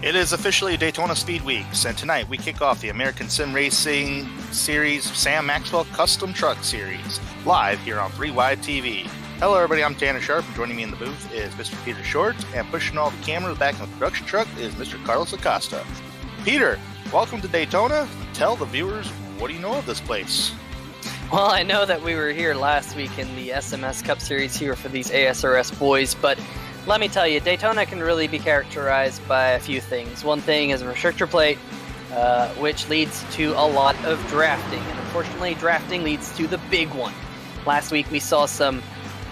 It is officially Daytona Speed Weeks, and tonight we kick off the American Sim Racing Series Sam Maxwell Custom Truck Series, live here on 3 Wide TV. Hello everybody, I'm Tanner Sharp, and joining me in the booth is Mr. Peter Short, and pushing all the cameras back in the production truck is Mr. Carlos Acosta. Peter, welcome to Daytona. Tell the viewers, what do you know of this place? Well, I know that we were here last week in the SMS Cup Series here for these ASRS boys, but let me tell you, Daytona can really be characterized by a few things. One thing is a restrictor plate, which leads to a lot of drafting. And unfortunately, drafting leads to the big one. Last week we saw some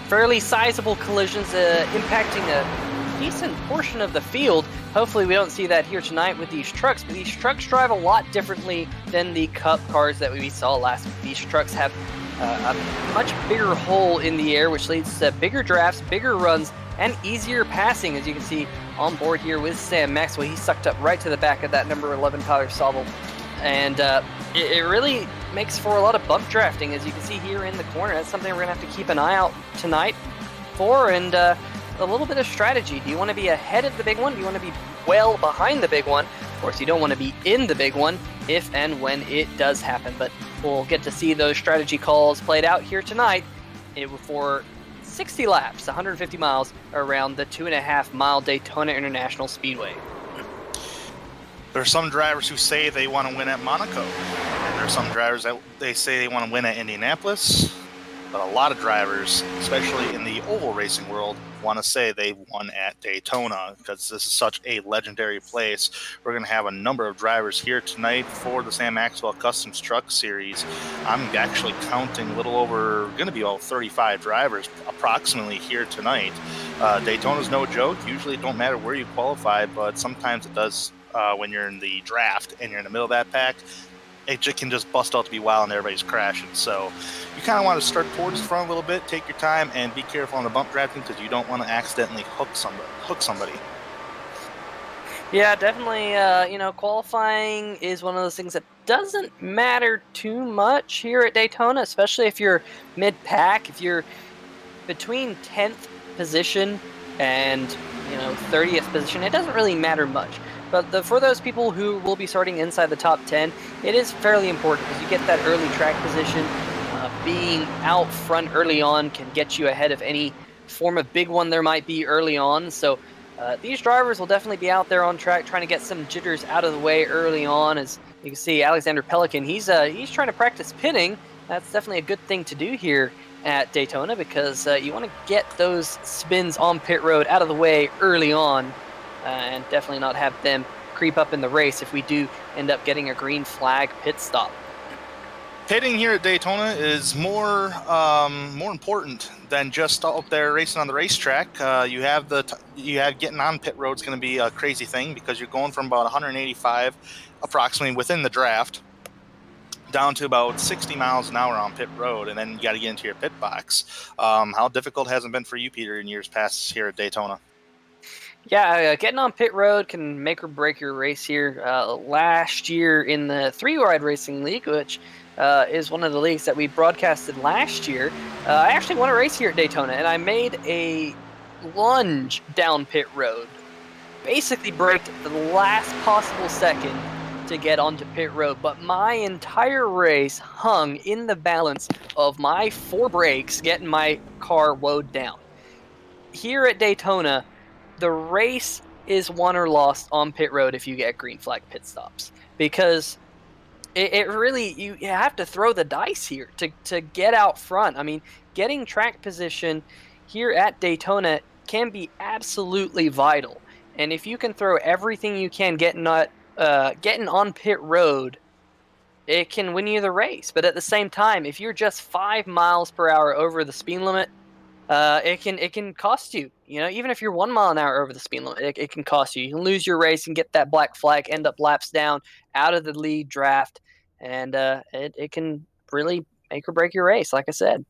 fairly sizable collisions impacting a decent portion of the field. Hopefully we don't see that here tonight with these trucks, but these trucks drive a lot differently than the Cup cars that we saw last week. These trucks have a much bigger hole in the air, which leads to bigger drafts, bigger runs, and easier passing, as you can see on board here with Sam Maxwell. He sucked up right to the back of that number 11 Tyler Sobel. And it really makes for a lot of bump drafting, as you can see here in the corner. That's something we're going to have to keep an eye out tonight for, and a little bit of strategy. Do you want to be ahead of the big one? Do you want to be well behind the big one? Of course, you don't want to be in the big one if and when it does happen. But we'll get to see those strategy calls played out here tonight for 60 laps, 150 miles around the 2.5-mile Daytona International Speedway. There are some drivers who say they want to win at Monaco, and there are some drivers that they say they want to win at Indianapolis, but a lot of drivers, especially in the oval racing world, want to say they won at Daytona because this is such a legendary place. We're going to have a number of drivers here tonight for the Sam Maxwell Customs Truck Series. I'm actually counting a little over, going to be about 35 drivers approximately here tonight. Daytona's no joke. Usually it don't matter where you qualify, but sometimes it does when you're in the draft and you're in the middle of that pack. It can just bust out to be wild and everybody's crashing. So you kind of want to start towards the front a little bit, take your time, and be careful on the bump drafting because you don't want to accidentally hook somebody. Yeah, definitely. Qualifying is one of those things that doesn't matter too much here at Daytona, especially if you're mid-pack. If you're between 10th position and 30th position, it doesn't really matter much. But for those people who will be starting inside the top 10, it is fairly important because you get that early track position. Being out front early on can get you ahead of any form of big one there might be early on. So these drivers will definitely be out there on track trying to get some jitters out of the way early on. As you can see, Alexander Pelican, he's trying to practice pinning. That's definitely a good thing to do here at Daytona because you want to get those spins on pit road out of the way early on. And definitely not have them creep up in the race if we do end up getting a green flag pit stop. Pitting here at Daytona is more important than just up there racing on the racetrack. You have getting on pit road is going to be a crazy thing because you're going from about 185 approximately within the draft down to about 60 miles an hour on pit road, and then you got to get into your pit box. How difficult has it been for you, Peter, in years past here at Daytona? Yeah, getting on pit road can make or break your race here. Last year in the 3-Wide Racing League, which is one of the leagues that we broadcasted last year, I actually won a race here at Daytona, and I made a lunge down pit road. Basically braked the last possible second to get onto pit road, but my entire race hung in the balance of my 4 brakes getting my car woed down. Here at Daytona, the race is won or lost on pit road if you get green flag pit stops, because it really, you have to throw the dice here to get out front. I mean, getting track position here at Daytona can be absolutely vital, and if you can throw everything you can getting on pit road, it can win you the race. But at the same time, if you're just 5 miles per hour over the speed limit, it can cost you. Even if you're 1 mile an hour over the speed limit, it can cost you. You can lose your race and get that black flag, end up laps down, out of the lead draft, and it can really make or break your race, like I said.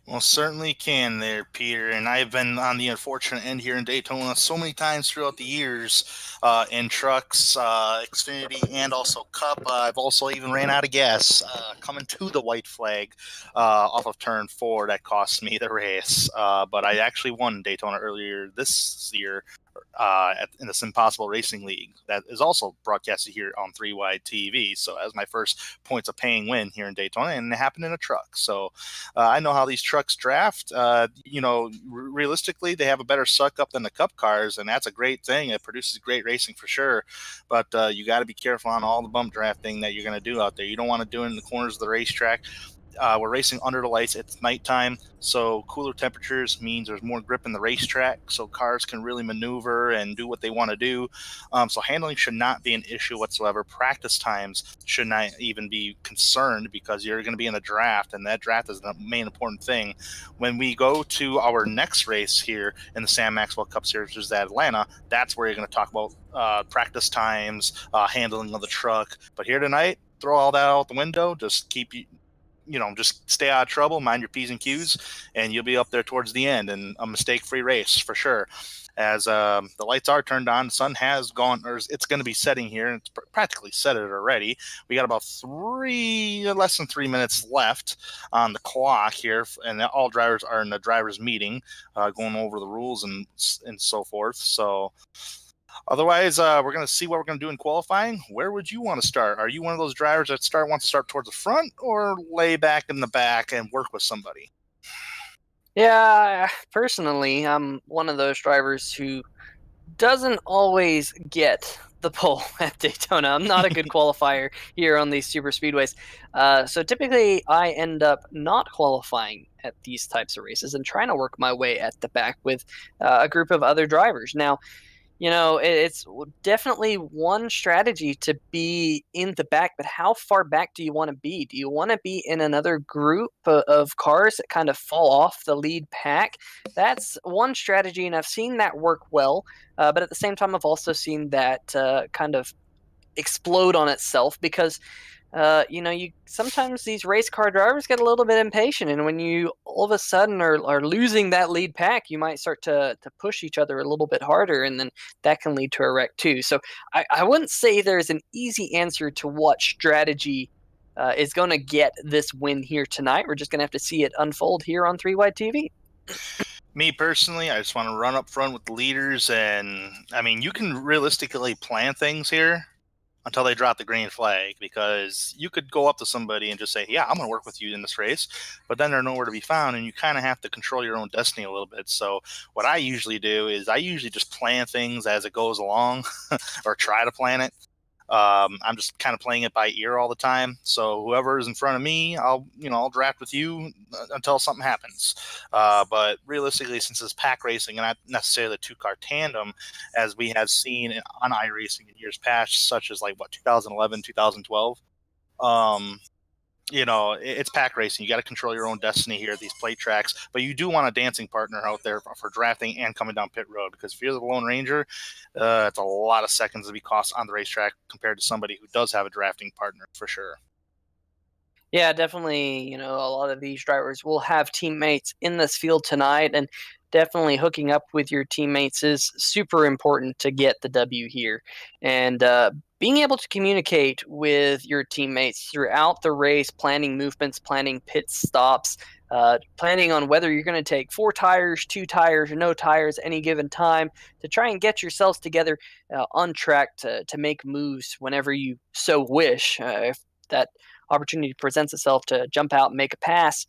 Well, certainly can there, Peter. And I've been on the unfortunate end here in Daytona so many times throughout the years in trucks, Xfinity, and also Cup. I've also even ran out of gas coming to the white flag off of turn 4. That cost me the race. But I actually won Daytona earlier this year in the Impossible Racing League that is also broadcasted here on 3Y TV. So as my first points of paying win here in Daytona, and it happened in a truck. So I know how these trucks draft. Realistically, they have a better suck up than the Cup cars, and that's a great thing. It produces great racing for sure. But you got to be careful on all the bump drafting that you're going to do out there. You don't want to do it in the corners of the racetrack. We're racing under the lights. It's nighttime, so cooler temperatures means there's more grip in the racetrack, so cars can really maneuver and do what they want to do. So handling should not be an issue whatsoever. Practice times should not even be concerned because you're going to be in a draft, and that draft is the main important thing. When we go to our next race here in the Sam Maxwell Cup Series, which is at Atlanta, that's where you're going to talk about practice times, handling of the truck. But here tonight, throw all that out the window. Just just stay out of trouble, mind your P's and Q's, and you'll be up there towards the end, and a mistake-free race for sure. As the lights are turned on, the sun has gone, or it's going to be setting here, and it's practically set it already. We got about less than 3 minutes left on the clock here, and all drivers are in the drivers' meeting, going over the rules and so forth. So otherwise, we're going to see what we're going to do in qualifying. Where would you want to start? Are you one of those drivers that wants to start towards the front or lay back in the back and work with somebody? Yeah, personally, I'm one of those drivers who doesn't always get the pole at Daytona. I'm not a good qualifier here on these super speedways. So typically, I end up not qualifying at these types of races and trying to work my way at the back with a group of other drivers. Now, it's definitely one strategy to be in the back, but how far back do you want to be? Do you want to be in another group of cars that kind of fall off the lead pack? That's one strategy, and I've seen that work well. But at the same time, I've also seen that kind of explode on itself because you sometimes these race car drivers get a little bit impatient, and when you all of a sudden are losing that lead pack, you might start to push each other a little bit harder, and then that can lead to a wreck too. So I wouldn't say there's an easy answer to what strategy is going to get this win here tonight. We're just going to have to see it unfold here on 3Y TV. Me personally, I just want to run up front with the leaders, and I mean, you can realistically plan things here until they drop the green flag, because you could go up to somebody and just say, yeah, I'm going to work with you in this race, but then they're nowhere to be found, and you kind of have to control your own destiny a little bit. So what I usually do is I usually just plan things as it goes along or try to plan it. I'm just kind of playing it by ear all the time. So whoever is in front of me, I'll draft with you until something happens. But realistically, since it's pack racing and not necessarily a two-car tandem, as we have seen on iRacing in years past, such as 2011, 2012, it's pack racing. You got to control your own destiny here at these plate tracks, but you do want a dancing partner out there for drafting and coming down pit road, because if you're the Lone Ranger, it's a lot of seconds to be cost on the racetrack compared to somebody who does have a drafting partner for sure. Yeah, definitely. A lot of these drivers will have teammates in this field tonight, and definitely hooking up with your teammates is super important to get the W here. And being able to communicate with your teammates throughout the race, planning movements, planning pit stops, planning on whether you're going to take 4 tires, 2 tires, or no tires any given time to try and get yourselves together on track to make moves whenever you so wish. If that opportunity presents itself to jump out and make a pass,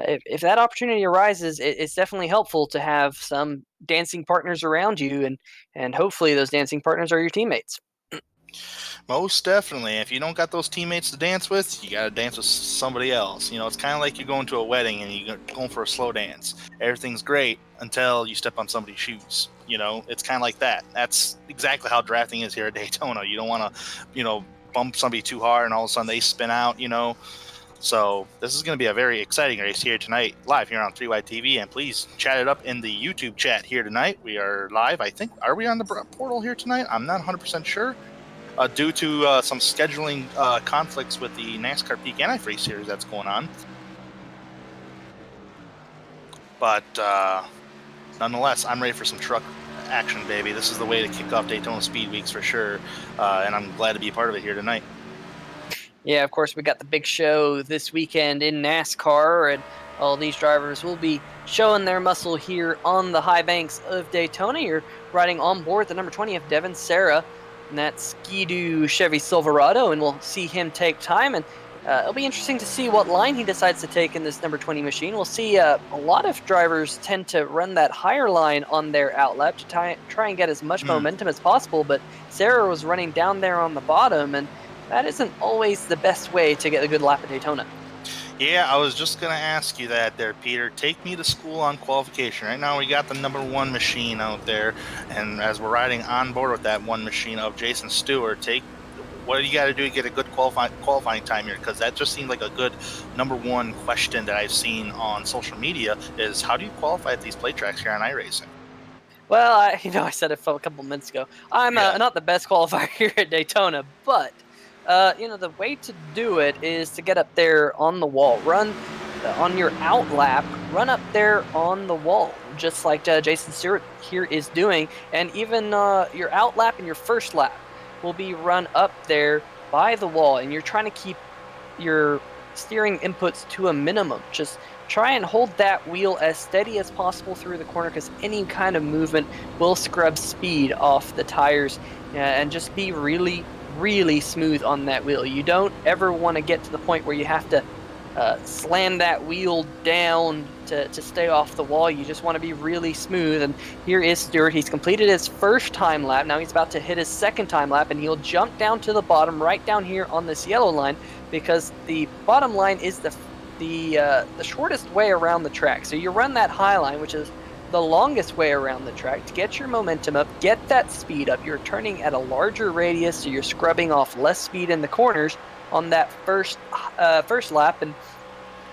if that opportunity arises, it's definitely helpful to have some dancing partners around you, and hopefully those dancing partners are your teammates. Most definitely. If you don't got those teammates to dance with, you got to dance with somebody else. It's kind of like you're going to a wedding and you're going for a slow dance. Everything's great until you step on somebody's shoes. It's kind of like that. That's exactly how drafting is here at Daytona. You don't want to, bump somebody too hard and all of a sudden they spin out. So this is going to be a very exciting race here tonight, live here on 3Y TV, and please chat it up in the YouTube chat here tonight. We are live, I think. Are we on the portal here tonight? I'm not 100% sure. Due to some scheduling conflicts with the NASCAR Peak Anti-Free Series that's going on. But nonetheless, I'm ready for some truck action, baby. This is the way to kick off Daytona Speed Weeks for sure, and I'm glad to be a part of it here tonight. Yeah, of course, we got the big show this weekend in NASCAR, and all these drivers will be showing their muscle here on the high banks of Daytona. You're riding on board the number 20 of Devin Serra, and that Ski-Doo Chevy Silverado, and we'll see him take time, and it'll be interesting to see what line he decides to take in this number 20 machine. We'll see a lot of drivers tend to run that higher line on their outlap to try and get as much momentum as possible, but Serra was running down there on the bottom, and that isn't always the best way to get a good lap at Daytona. Yeah, I was just going to ask you that there, Peter. Take me to school on qualification. Right now we got the number 1 machine out there, and as we're riding on board with that 1 machine of Jason Stewart, what do you got to do to get a good qualifying time here? Because that just seemed like a good number 1 question that I've seen on social media is how do you qualify at these play tracks here on iRacing? Well, I said it a couple minutes ago. I'm not the best qualifier here at Daytona, but the way to do it is to get up there on the wall. Run on your out lap, run up there on the wall, just like Jason Stewart here is doing. And even your out lap and your first lap will be run up there by the wall. And you're trying to keep your steering inputs to a minimum. Just try and hold that wheel as steady as possible through the corner, because any kind of movement will scrub speed off the tires, and just be really smooth on that wheel. You don't ever want to get to the point where you have to slam that wheel down to stay off the wall. You just want to be really smooth. And here is Stewart. He's completed his first time lap. Now he's about to hit his second time lap, and he'll jump down to the bottom right down here on this yellow line, because the bottom line is the shortest way around the track. So you run that high line, which is the longest way around the track, to get your momentum up, get that speed up. You're turning at a larger radius, so you're scrubbing off less speed in the corners on that first lap. And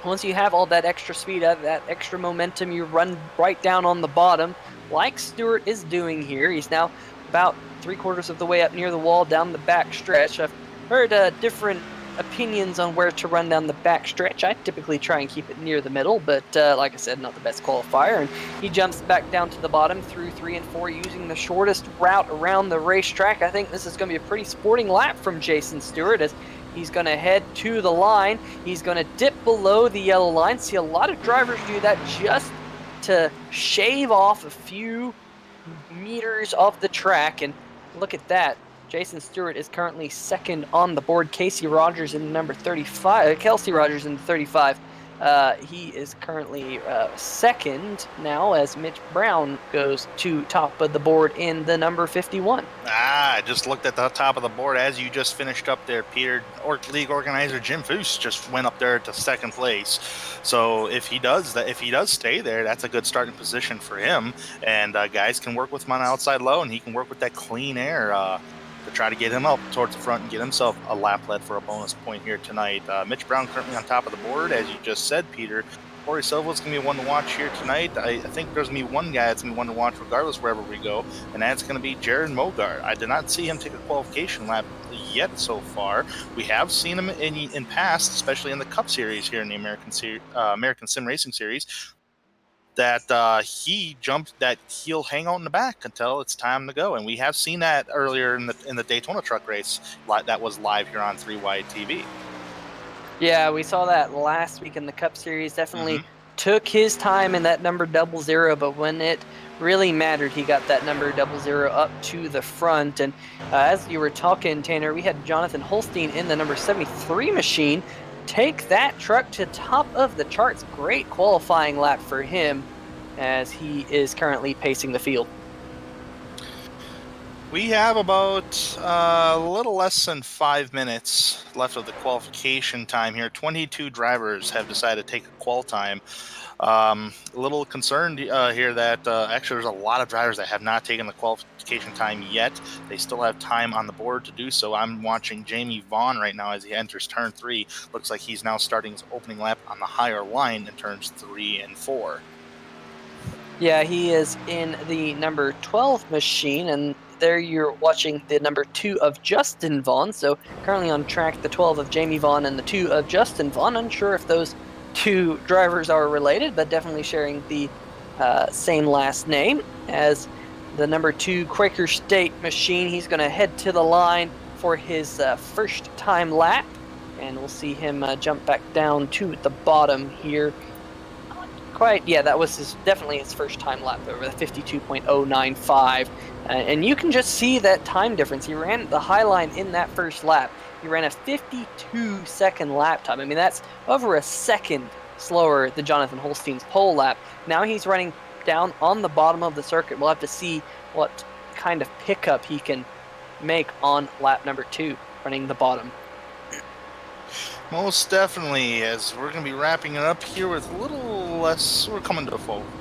once you have all that extra speed, that extra momentum, you run right down on the bottom, like Stewart is doing here. He's now about 3/4 of the way up near the wall down the back stretch. I've heard different opinions on where to run down the back stretch. I typically try and keep it near the middle, but like I said, not the best qualifier. And he jumps back down to the bottom through 3 and 4 using the shortest route around the racetrack. I think this is going to be a pretty sporting lap from Jason Stewart, as he's going to head to the line. He's going to dip below the yellow line. See a lot of drivers do that just to shave off a few meters of the track, and look at that. Jason Stewart is currently second on the board. Kelsey Rogers in the 35. He is currently second now, as Mitch Brown goes to top of the board in the number 51. I just looked at the top of the board as you just finished up there, Peter. League organizer Jim Foose just went up there to second place. So if he does stay there, that's a good starting position for him. And guys can work with him on outside low, and he can work with that clean air to try to get him up towards the front and get himself a lap lead for a bonus point here tonight. Mitch Brown currently on top of the board, as you just said, Peter. Corey Silva's going to be one to watch here tonight. I think there's going to be one guy that's going to be one to watch regardless wherever we go, and that's going to be Jared Mogart. I did not see him take a qualification lap yet so far. We have seen him in past, especially in the Cup Series here in the American Sim Racing Series, that he'll hang out in the back until it's time to go. And we have seen that earlier in the Daytona truck race that was live here on 3Y TV. Yeah, we saw that last week in the Cup Series. Definitely took his time in that number 00, but when it really mattered, he got that number 00 up to the front. And as you were talking, Tanner, we had Jonathan Holstein in the number 73 machine take that truck to top of the charts. Great qualifying lap for him, as he is currently pacing the field. We have about a little less than 5 minutes left of the qualification time here. 22 drivers have decided to take a qual time. A little concerned here that actually there's a lot of drivers that have not taken the qualification time yet. They still have time on the board to do so. I'm watching Jamie Vaughn right now as he enters turn 3. Looks like he's now starting his opening lap on the higher line in turns 3 and 4. Yeah, he is in the number 12 machine, and there you're watching the number 2 of Justin Vaughn. So currently on track, the 12 of Jamie Vaughn and the 2 of Justin Vaughn. Unsure if those two drivers are related, but definitely sharing the same last name as the number 2 Quaker State machine. He's going to head to the line for his first time lap, and we'll see him jump back down to the bottom here. That was definitely his first time lap over the 52.095. And you can just see that time difference. He ran the high line in that first lap. He ran a 52-second lap time. I mean, that's over a second slower than Jonathan Holstein's pole lap. Now he's running down on the bottom of the circuit. We'll have to see what kind of pickup he can make on lap number 2, running the bottom. Most definitely, as we're going to be wrapping it up here with a little less, we're coming to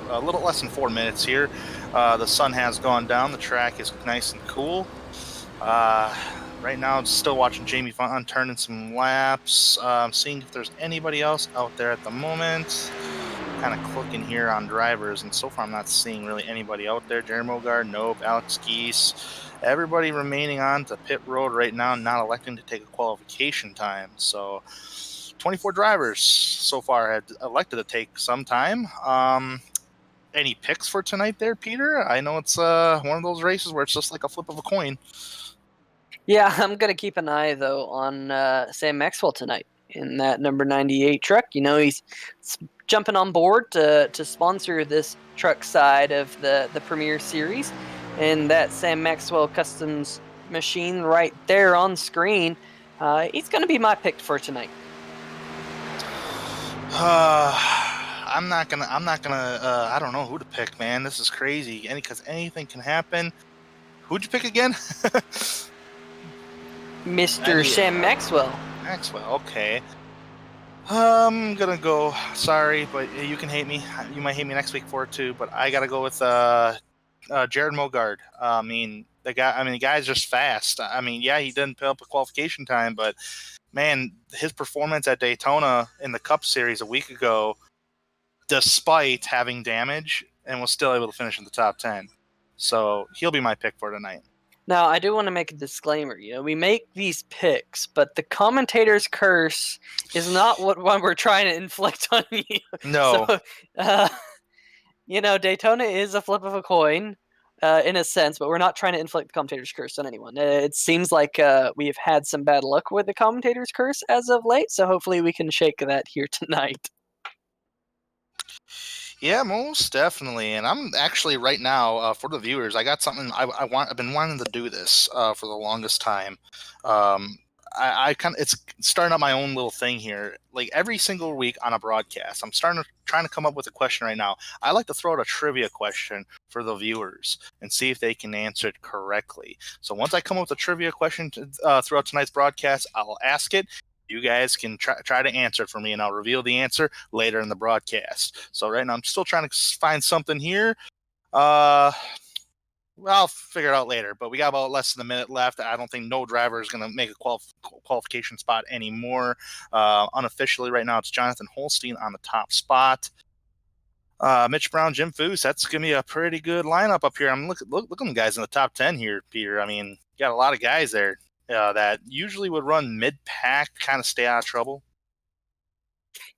a little less than 4 minutes here. The sun has gone down. The track is nice and cool. Right now, I'm still watching Jamie Vaughn turning some laps, seeing if there's anybody else out there at the moment. Kind of clicking here on drivers, and so far I'm not seeing really anybody out there. Jared Mogard, nope. Alex Geese. Everybody remaining on to pit road right now, not electing to take a qualification time. So 24 drivers so far had elected to take some time. Any picks for tonight there, Peter? I know it's one of those races where it's just like a flip of a coin. Yeah, I'm going to keep an eye, though, on Sam Maxwell tonight in that number 98 truck. You know, he's jumping on board to sponsor this truck side of the Premier Series. And that Sam Maxwell Customs machine right there on screen, he's going to be my pick for tonight. I don't know who to pick, man. This is crazy. Because anything can happen. Who'd you pick again? Mr. Sam Maxwell. Maxwell, okay. I'm gonna go. Sorry, but you can hate me. You might hate me next week for it too. But I gotta go with Jared Mogard. The guy's just fast. I mean, yeah, he didn't put up a qualification time, but man, his performance at Daytona in the Cup Series a week ago, despite having damage, and was still able to finish in the top 10. So he'll be my pick for tonight. Now, I do want to make a disclaimer. You know, we make these picks, but the commentator's curse is not what one we're trying to inflict on you. No. So, Daytona is a flip of a coin, in a sense, but we're not trying to inflict the commentator's curse on anyone. It seems like we've had some bad luck with the commentator's curse as of late, so hopefully we can shake that here tonight. Yeah, most definitely. And I'm actually right now for the viewers, I got something I've been wanting to do this for the longest time. It's starting up my own little thing here. Like every single week on a broadcast, I'm trying to come up with a question right now. I like to throw out a trivia question for the viewers and see if they can answer it correctly. So once I come up with a trivia question throughout tonight's broadcast, I'll ask it. You guys can try to answer it for me, and I'll reveal the answer later in the broadcast. So right now, I'm still trying to find something here. I'll figure it out later, but we got about less than a minute left. I don't think no driver is going to make a qualification spot anymore. Unofficially right now, it's Jonathan Holstein on the top spot. Mitch Brown, Jim Foose, that's going to be a pretty good lineup up here. I'm looking at the guys in the top 10 here, Peter. I mean, you got a lot of guys there. That usually would run mid-pack, kind of stay out of trouble.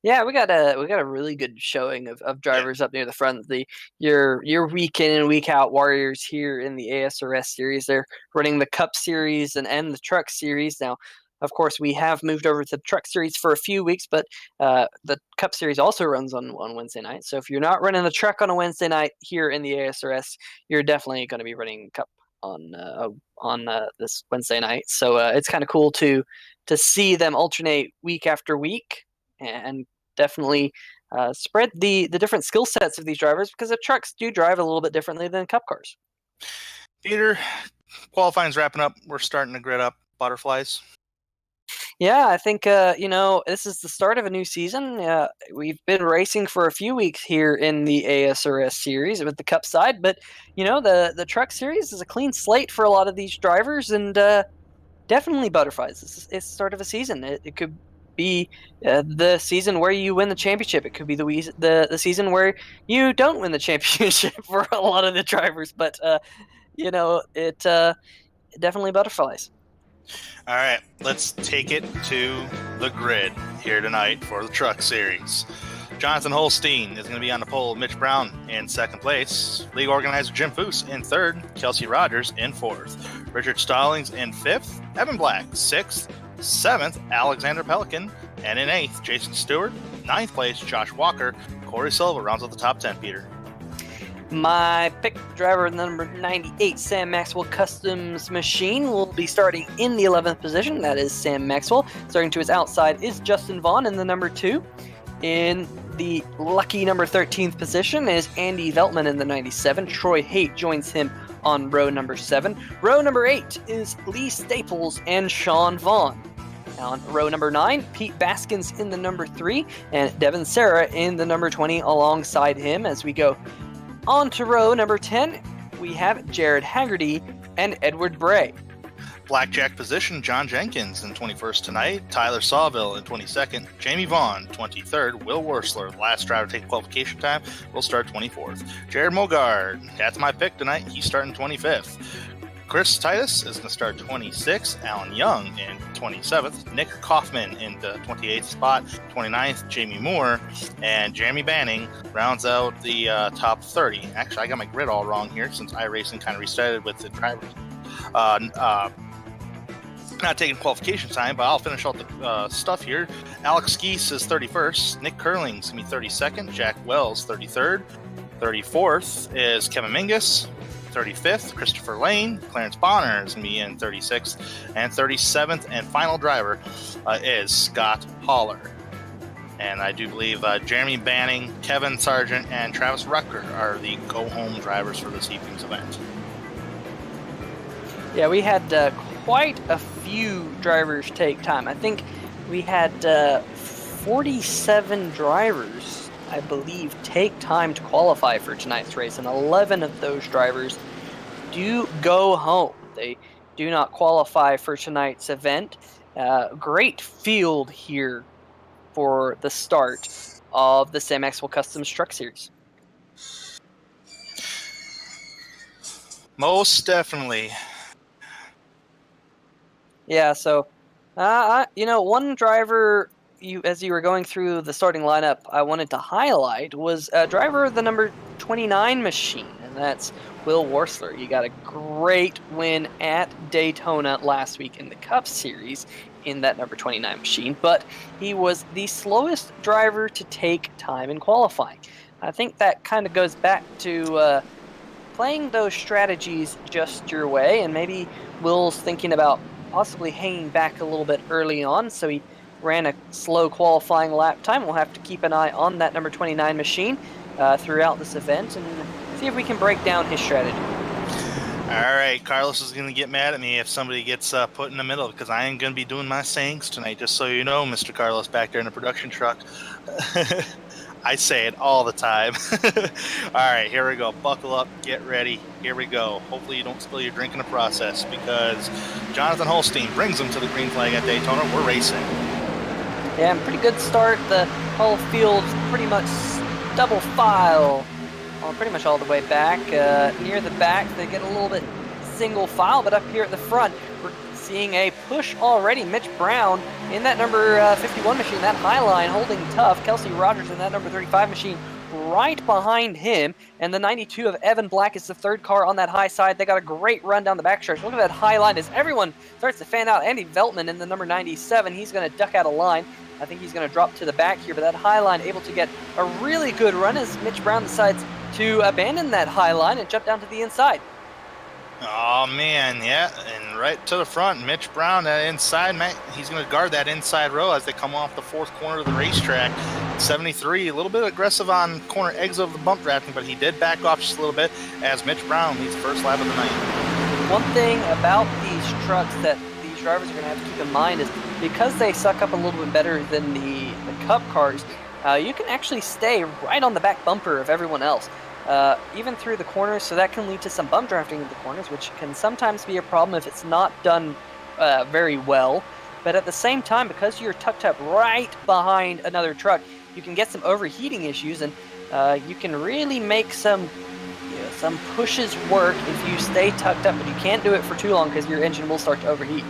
Yeah, we got a really good showing of drivers up near the front. Your week in and week out warriors here in the ASRS series. They're running the Cup Series and the Truck Series. Now, of course, we have moved over to the Truck Series for a few weeks, but the Cup Series also runs on Wednesday night. So if you're not running the Truck on a Wednesday night here in the ASRS, you're definitely going to be running Cup on this Wednesday night. So it's kind of cool to see them alternate week after week, and definitely spread the different skill sets of these drivers, because the trucks do drive a little bit differently than Cup cars. Peter, qualifying's wrapping up. We're starting to grid up butterflies. Yeah, I think this is the start of a new season. We've been racing for a few weeks here in the ASRS series with the Cup side, but the Truck Series is a clean slate for a lot of these drivers, and definitely butterflies. It's the start of a season. It could be the season where you win the championship. It could be the season where you don't win the championship for a lot of the drivers, but it definitely butterflies. All right, let's take it to the grid here tonight for the Truck Series. Jonathan Holstein is going to be on the pole. Mitch Brown in second place. League organizer Jim Foose in third. Kelsey Rogers in fourth. Richard Stallings in fifth. Evan Black, sixth. Seventh, Alexander Pelican. And in eighth, Jason Stewart. Ninth place, Josh Walker. Corey Silva rounds out the top 10, Peter. My pick driver, number 98, Sam Maxwell Customs machine, will be starting in the 11th position. That is Sam Maxwell. Starting to his outside is Justin Vaughn in the number 2. In the lucky number 13th position is Andy Veltman in the 97. Troy Haight joins him on row number 7. Row number 8 is Lee Staples and Sean Vaughn. On row number 9, Pete Baskins in the number 3, and Devin Serra in the number 20 alongside him. As we go on to row number 10, we have Jared Haggerty and Edward Bray. Blackjack position, John Jenkins in 21st tonight. Tyler Sawville in 22nd. Jamie Vaughn, 23rd. Will Worsler, last driver to take qualification time, will start 24th. Jared Mogard, that's my pick tonight. He's starting 25th. Chris Titus is going to start 26th. Alan Young in 27th. Nick Coffman in the 28th spot. 29th, Jamie Moore. And Jeremy Banning rounds out the top 30. Actually, I got my grid all wrong here since iRacing kind of restarted with the drivers. Not taking qualification time, but I'll finish out the stuff here. Alex Geese is 31st. Nick Curling's going to be 32nd. Jack Wells, 33rd. 34th is Kevin Mingus. 35th, Christopher Lane. Clarence Bonner is going to be in 36th. And 37th and final driver is Scott Haller. And I do believe Jeremy Banning, Kevin Sargent, and Travis Rucker are the go-home drivers for this evening's event. Yeah, we had quite a few drivers take time. I think we had 47 drivers, I believe, take time to qualify for tonight's race, and 11 of those drivers do go home. They do not qualify for tonight's event. Great field here for the start of the Sam Maxwell Customs Truck Series. Most definitely. Yeah, so, one driver, as you were going through the starting lineup, I wanted to highlight was a driver of the number 29 machine, and that's Will Worsler. He got a great win at Daytona last week in the Cup Series in that number 29 machine, but he was the slowest driver to take time in qualifying. I think that kind of goes back to playing those strategies just your way, and maybe Will's thinking about possibly hanging back a little bit early on, so he ran a slow qualifying lap time. We'll have to keep an eye on that number 29 machine throughout this event and see if we can break down his strategy. All right, Carlos is going to get mad at me if somebody gets put in the middle, because I ain't going to be doing my sayings tonight, just so you know, Mr. Carlos back there in the production truck. I say it all the time. All right, here we go. Buckle up. Get ready. Here we go. Hopefully you don't spill your drink in the process, because Jonathan Holstein brings them to the green flag at Daytona. We're racing. Yeah, pretty good start. The whole field pretty much double file pretty much all the way back. Near the back, they get a little bit single file, but up here at the front, we're seeing a push already. Mitch Brown in that number 51 machine, that high line holding tough. Kelsey Rogers in that number 35 machine right behind him. And the 92 of Evan Black is the third car on that high side. They got a great run down the backstretch. Look at that high line as everyone starts to fan out. Andy Veltman in the number 97. He's going to duck out of line. I think he's going to drop to the back here, but that high line able to get a really good run as Mitch Brown decides to abandon that high line and jump down to the inside. Oh, man, yeah, and right to the front, Mitch Brown, that inside, he's going to guard that inside row as they come off the fourth corner of the racetrack. 73, a little bit aggressive on corner exit of the bump drafting, but he did back off just a little bit as Mitch Brown leads the first lap of the night. One thing about these trucks that these drivers are going to have to keep in mind is because they suck up a little bit better than the Cup cars, you can actually stay right on the back bumper of everyone else. Even through the corners, so that can lead to some bump drafting in the corners, which can sometimes be a problem if it's not done very well. But at the same time, because you're tucked up right behind another truck, you can get some overheating issues, and you can really make some pushes work if you stay tucked up, but you can't do it for too long because your engine will start to overheat.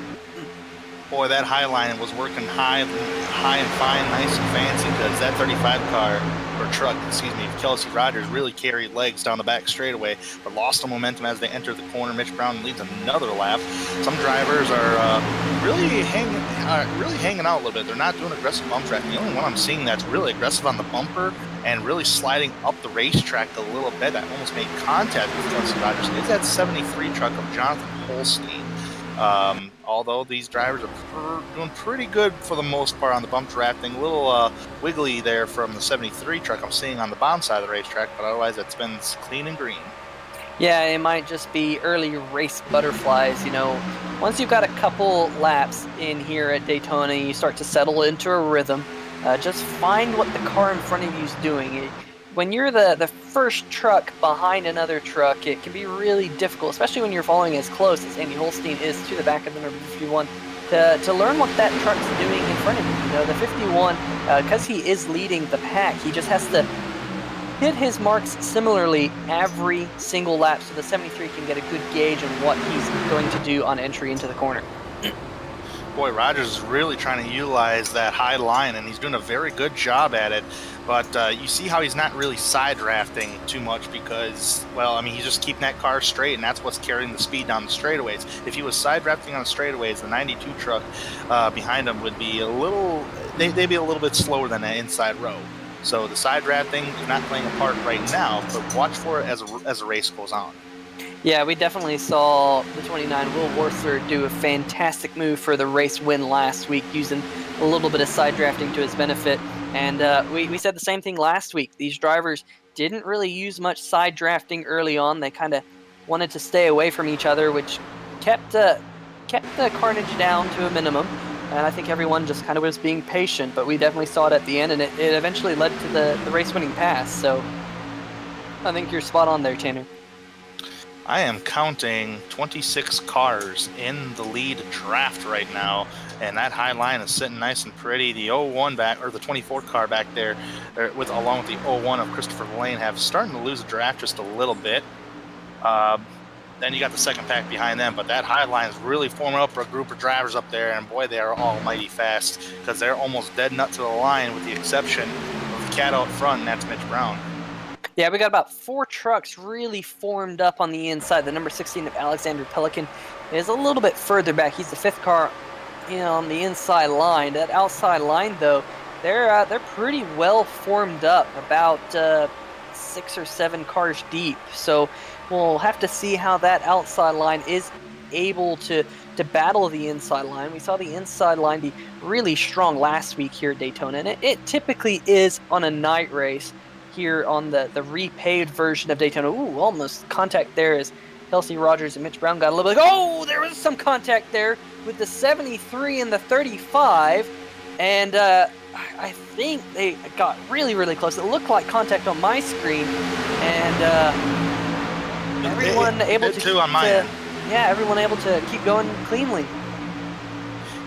boy, that high line was working high and fine, nice and fancy, because that 35 car, or truck, excuse me, Kelsey Rogers really carried legs down the back straightaway, but lost the momentum as they entered the corner. Mitch Brown leads another lap. Some drivers are really hanging out a little bit. They're not doing aggressive bump tracking. The only one I'm seeing that's really aggressive on the bumper and really sliding up the racetrack a little bit, that almost made contact with Kelsey Rogers, is that 73 truck of Jonathan Holstein. Although these drivers are doing pretty good for the most part on the bump drafting. A little wiggly there from the 73 truck I'm seeing on the bottom side of the racetrack, but otherwise it's been clean and green. Yeah, it might just be early race butterflies, you know. Once you've got a couple laps in here at Daytona, you start to settle into a rhythm. Just find what the car in front of you is doing. When you're the first truck behind another truck, it can be really difficult, especially when you're following as close as Andy Holstein is to the back of the number 51, to learn what that truck's doing in front of you. You know, the 51, because he is leading the pack, he just has to hit his marks similarly every single lap, so the 73 can get a good gauge on what he's going to do on entry into the corner. Boy, Rogers is really trying to utilize that high line, and he's doing a very good job at it. But you see how he's not really side drafting too much because, well, I mean, he's just keeping that car straight, and that's what's carrying the speed down the straightaways. If he was side drafting on the straightaways, the 92 truck behind him would be a little, they'd be a little bit slower than that inside row. So the side drafting is not playing a part right now, but watch for it as the race goes on. Yeah, we definitely saw the 29 Will Worthler do a fantastic move for the race win last week, using a little bit of side drafting to his benefit. And we said the same thing last week. These drivers didn't really use much side drafting early on. They kind of wanted to stay away from each other, which kept the carnage down to a minimum. And I think everyone just kind of was being patient, but we definitely saw it at the end, and it eventually led to the race-winning pass. So I think you're spot on there, Tanner. I am counting 26 cars in the lead draft right now, and that high line is sitting nice and pretty. The 01 back, or the 24 car back there, along with the 01 of Christopher Lane, have starting to lose the draft just a little bit. Then you got the second pack behind them, but that high line is really forming up for a group of drivers up there, and boy, they are almighty fast because they're almost dead nut to the line, with the exception of the cat out front, and that's Mitch Brown. Yeah, we got about 4 trucks really formed up on the inside. The number 16 of Alexander Pelican is a little bit further back. He's the 5th car on the inside line. That outside line, though, they're pretty well formed up, about 6 or 7 cars deep. So we'll have to see how that outside line is able to battle the inside line. We saw the inside line be really strong last week here at Daytona, and it typically is on a night race here on the repaved version of Daytona. Ooh, almost contact there as Kelsey Rogers and Mitch Brown got a little bit. Oh, there was some contact there with the 73 and the 35, and I think they got really, really close. It looked like contact on my screen, and everyone able to keep going cleanly.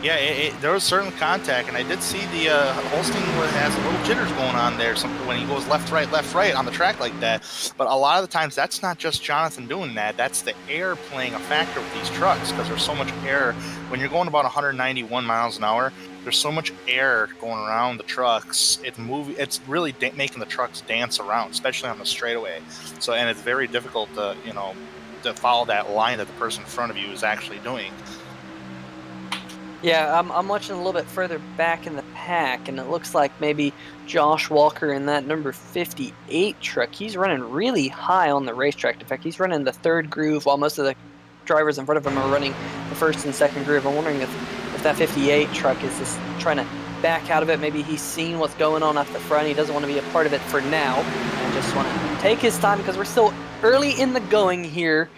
Yeah, there was certain contact, and I did see the Holstein has a little jitters going on there when he goes left, right on the track like that. But a lot of the times, that's not just Jonathan doing that. That's the air playing a factor with these trucks, because there's so much air. When you're going about 191 miles an hour, there's so much air going around the trucks. It's really making the trucks dance around, especially on the straightaway. So, and it's very difficult to follow that line that the person in front of you is actually doing. Yeah, I'm watching a little bit further back in the pack, and it looks like maybe Josh Walker in that number 58 truck, he's running really high on the racetrack. In fact, he's running the 3rd groove, while most of the drivers in front of him are running the 1st and 2nd groove. I'm wondering if that 58 truck is just trying to back out of it. Maybe he's seen what's going on at the front. He doesn't want to be a part of it for now, and just want to take his time, because we're still early in the going here.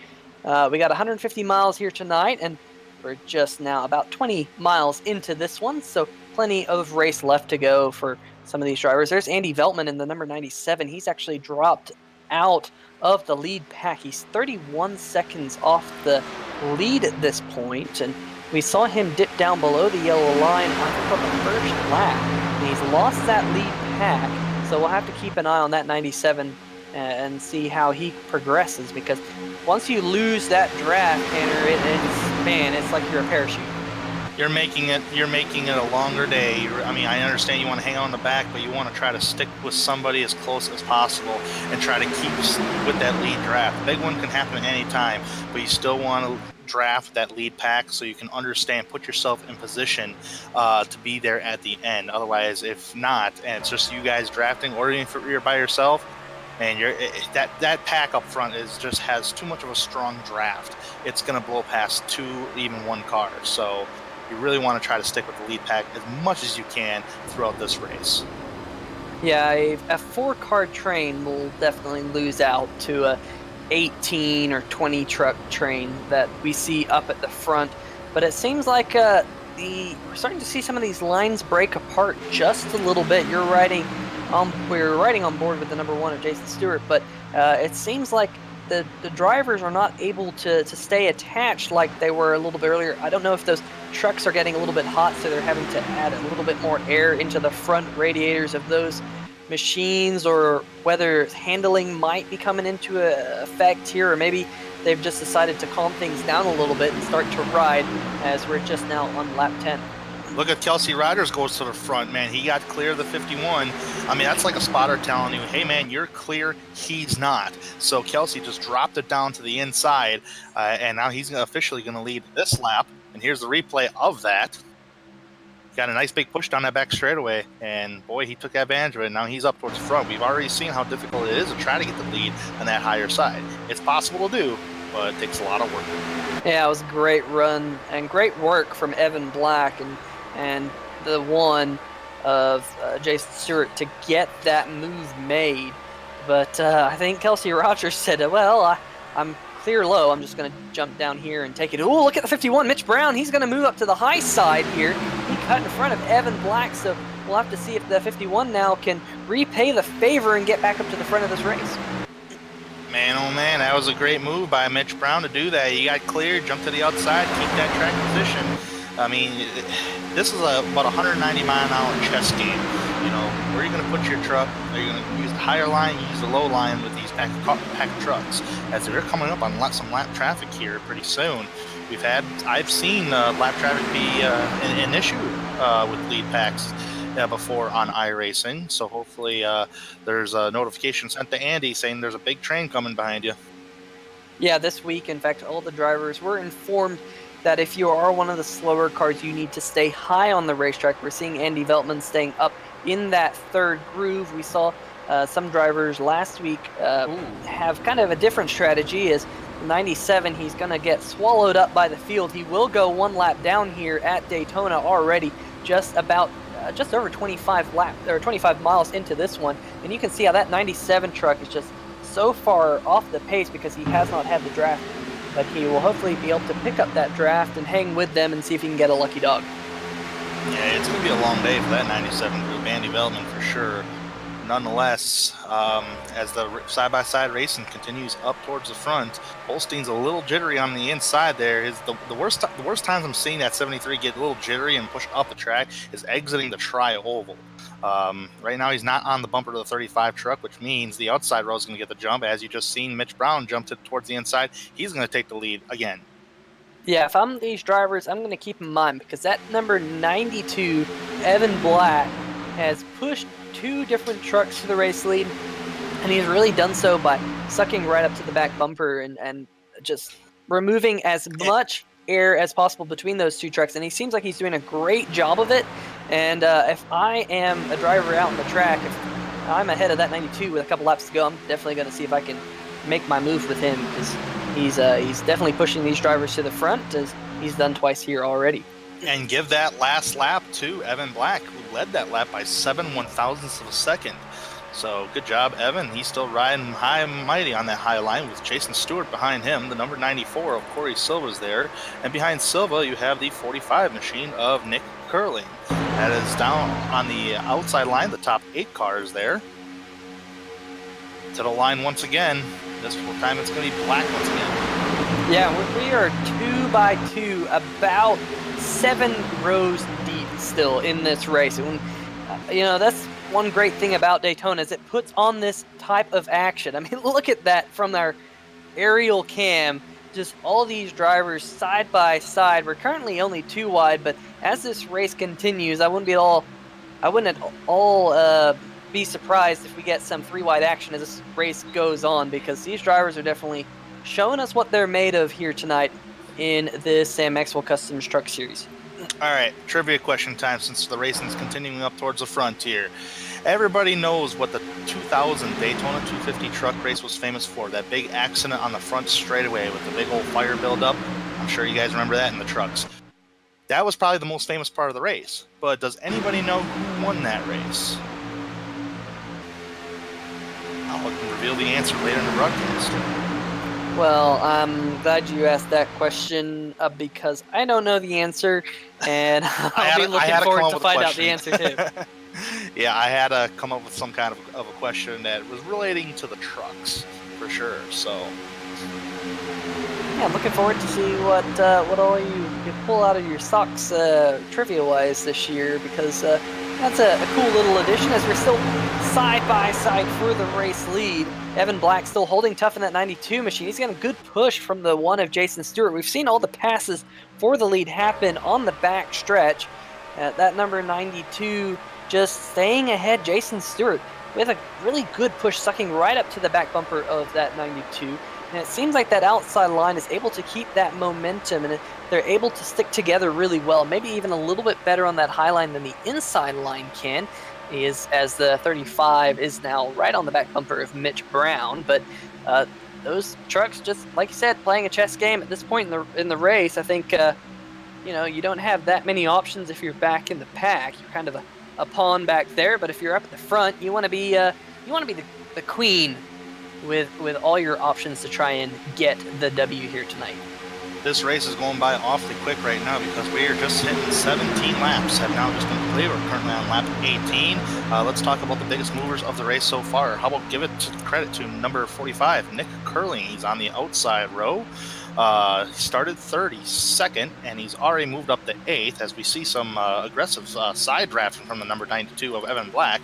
We got 150 miles here tonight, and we're just now about 20 miles into this one, so plenty of race left to go for some of these drivers. There's Andy Veltman in the number 97. He's actually dropped out of the lead pack. He's 31 seconds off the lead at this point, and we saw him dip down below the yellow line on the first lap, and he's lost that lead pack, so we'll have to keep an eye on that 97 and see how he progresses, because once you lose that draft, Tanner, it's like you're a parachute. You're making it a longer day. I mean, I understand you want to hang on the back, but you want to try to stick with somebody as close as possible and try to keep with that lead draft. The big one can happen at any time, but you still want to draft that lead pack so you can understand, put yourself in position to be there at the end. Otherwise, if not, and it's just you guys drafting, or even if you're by yourself, and that pack up front just has too much of a strong draft. It's going to blow past 2, even 1 car. So you really want to try to stick with the lead pack as much as you can throughout this race. Yeah, a 4-car train will definitely lose out to a 18 or 20 truck train that we see up at the front. But it seems like we're starting to see some of these lines break apart just a little bit. We're riding on board with the number 1 of Jason Stewart, but it seems like the drivers are not able to stay attached like they were a little bit earlier. I don't know if those trucks are getting a little bit hot, so they're having to add a little bit more air into the front radiators of those machines, or whether handling might be coming into effect here, or maybe they've just decided to calm things down a little bit and start to ride, as we're just now on lap 10. Look at Kelsey Riders goes to the front, man. He got clear of the 51. I mean, that's like a spotter telling you, hey, man, you're clear. He's not. So Kelsey just dropped it down to the inside, and now he's officially going to lead this lap. And here's the replay of that. Got a nice big push down that back straightaway, and boy, he took advantage of it. Now he's up towards the front. We've already seen how difficult it is to try to get the lead on that higher side. It's possible to do, but it takes a lot of work. Yeah, it was a great run and great work from Evan Black and the 1 of Jason Stewart to get that move made. But I think Kelsey Rogers said, well, I'm clear low. I'm just going to jump down here and take it. Oh, look at the 51. Mitch Brown, he's going to move up to the high side here. He cut in front of Evan Black, so we'll have to see if the 51 now can repay the favor and get back up to the front of this race. Man, oh man, that was a great move by Mitch Brown to do that. He got cleared, jumped to the outside, keep that track position. I mean, this is about 190-mile-an-hour chess game. You know, where are you going to put your truck? Are you going to use the higher line, use the low line with these pack of trucks? As they're coming up on some lap traffic here pretty soon. I've seen lap traffic be an issue with lead packs before on iRacing. So hopefully there's a notification sent to Andy saying there's a big train coming behind you. Yeah, this week, in fact, all the drivers were informed that if you are one of the slower cars, you need to stay high on the racetrack. We're seeing Andy Veltman staying up in that 3rd groove. We saw some drivers last week have kind of a different strategy. As 97, he's going to get swallowed up by the field. He will go 1 lap down here at Daytona already, just over 25 miles into this one. And you can see how that 97 truck is just so far off the pace because he has not had the draft. But he will hopefully be able to pick up that draft and hang with them and see if he can get a lucky dog. Yeah, it's going to be a long day for that 97 group, Andy Veltman for sure. Nonetheless, as the side-by-side racing continues up towards the front, Holstein's a little jittery on the inside there. The worst times I'm seeing that 73 get a little jittery and push up the track is exiting the tri-oval. Right now he's not on the bumper to the 35 truck, which means the outside row is going to get the jump. As you just seen Mitch Brown jump towards the inside, he's going to take the lead again. Yeah, if I'm these drivers, I'm going to keep in mind, because that number 92, Evan Black, has pushed 2 different trucks to the race lead, and he's really done so by sucking right up to the back bumper and just removing as much air as possible between those 2 trucks, and he seems like he's doing a great job of it. And if I am a driver out on the track, if I'm ahead of that 92 with a couple laps to go, I'm definitely going to see if I can make my move with him, because he's definitely pushing these drivers to the front, as he's done twice here already. And give that last lap to Evan Black, who led that lap by 7 1/1000ths of a second. So good job, Evan. He's still riding high and mighty on that high line with Jason Stewart behind him. The number 94 of Corey Silva's there. And behind Silva, you have the 45 machine of Nick Curling. That is down on the outside line, the top 8 cars there. To the line once again. This time it's going to be Black once again. Yeah, we are 2 by 2, about 7 rows deep still in this race. And, that's one great thing about Daytona, is it puts on this type of action. I mean, look at that from our aerial cam. just all these drivers side by side. We're currently only 2 wide, but as this race continues, I wouldn't at all be surprised if we get some 3 wide action as this race goes on, because these drivers are definitely showing us what they're made of here tonight in this Sam Maxwell Customs Truck Series. All right, trivia question time, since the racing is continuing up towards the frontier. Everybody knows what the 2000 Daytona 250 truck race was famous for, that big accident on the front straightaway with the big old fire buildup. I'm sure you guys remember that in the trucks. That was probably the most famous part of the race, but does anybody know who won that race? I'll reveal the answer later in the broadcast. Well, I'm glad you asked that question because I don't know the answer, and I'll be looking forward to find out the answer too. Yeah, I had to come up with some kind of a question that was relating to the trucks, for sure. So, yeah, I'm looking forward to see what all you pull out of your socks trivia-wise this year, because that's a cool little addition as we're still side by side for the race lead. Evan Black still holding tough in that 92 machine. He's getting a good push from the one of Jason Stewart. We've seen all the passes for the lead happen on the back stretch. That number 92 just staying ahead, Jason Stewart, with a really good push, sucking right up to the back bumper of that 92. And it seems like that outside line is able to keep that momentum, and they're able to stick together really well, maybe even a little bit better on that high line than the inside line can, as the 35 is now right on the back bumper of Mitch Brown. But those trucks, just like you said, playing a chess game at this point in the race. I think you don't have that many options if you're back in the pack. You're kind of a pawn back there, but if you're up at the front, you want to be the queen with all your options to try and get the W here tonight. This race is going by awfully quick right now because we are just hitting 17 laps. Have now just completed. We're currently on lap 18. Let's talk about the biggest movers of the race so far. How about give it credit to number 45, Nick Curling. He's on the outside row. He started 32nd, and he's already moved up to 8th as we see some aggressive side drafting from the number 92 of Evan Black.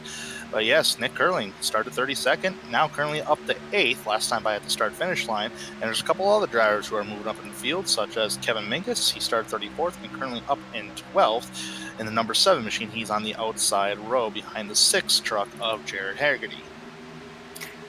But yes, Nick Curling started 32nd, now currently up to 8th, last time by at the start-finish line. And there's a couple other drivers who are moving up in the field, such as Kevin Minkus. He started 34th and currently up in 12th. In the number 7 machine, he's on the outside row behind the 6 truck of Jared Haggerty.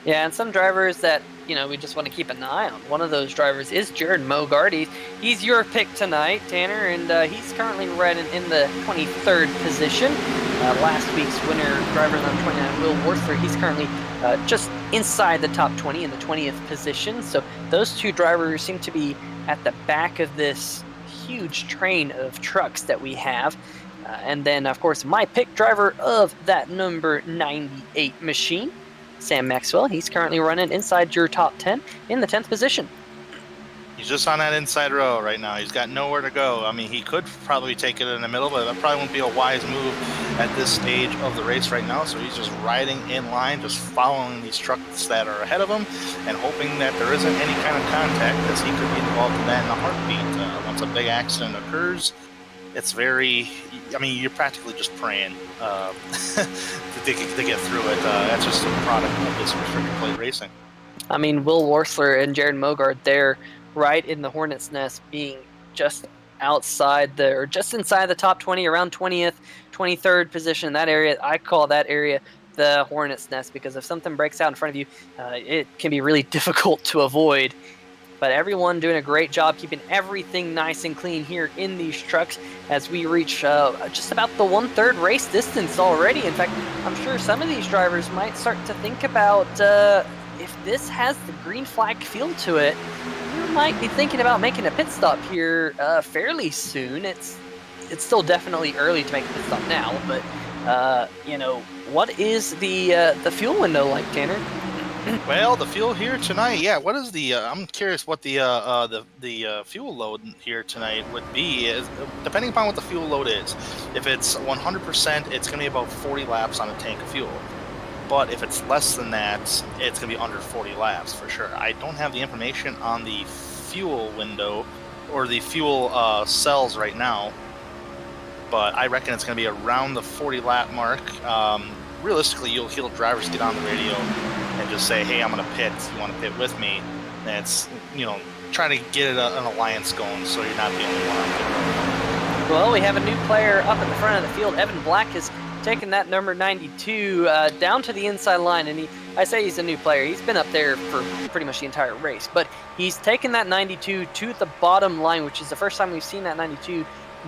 Yeah, and some drivers that, we just want to keep an eye on. One of those drivers is Jared Mogard. He's your pick tonight, Tanner, and he's currently riding in the 23rd position. Last week's winner, driver number 29, Will Worthler, he's currently just inside the top 20 in the 20th position. So those 2 drivers seem to be at the back of this huge train of trucks that we have. And then, of course, my pick driver of that number 98 machine, Sam Maxwell. He's currently running inside your top 10 in the 10th position. He's just on that inside row right now. He's got nowhere to go. I mean, he could probably take it in the middle, but that probably wouldn't be a wise move at this stage of the race right now. So he's just riding in line, just following these trucks that are ahead of him and hoping that there isn't any kind of contact, because he could be involved in that in a heartbeat. Once a big accident occurs, it's you're practically just praying to get through it. That's just a product of this restricted plate racing. I mean, Will Worthler and Jared Mogard there, right in the Hornet's Nest, being just outside just inside the top 20, around 20th, 23rd position. That area, I call that area the Hornet's Nest, because if something breaks out in front of you, it can be really difficult to avoid. But everyone doing a great job keeping everything nice and clean here in these trucks as we reach just about the 1/3 race distance already. In fact, I'm sure some of these drivers might start to think about if this has the green flag feel to it, you might be thinking about making a pit stop here fairly soon. It's still definitely early to make a pit stop now, but what is the fuel window like, Tanner? Well, the fuel here tonight, yeah. What is the? I'm curious what the fuel load here tonight would be. Depending upon what the fuel load is. If it's 100%, it's going to be about 40 laps on a tank of fuel. But if it's less than that, it's going to be under 40 laps for sure. I don't have the information on the fuel window or the fuel cells right now, but I reckon it's going to be around the 40 lap mark. Realistically, you'll hear drivers get on the radio and just say, hey, I'm going to pit. You want to pit with me? And it's, try to get an alliance going so you're not the only one out there. Well, we have a new player up in the front of the field. Evan Black has taken that number 92 down to the inside line, and I say he's a new player. He's been up there for pretty much the entire race, but he's taken that 92 to the bottom line, which is the first time we've seen that 92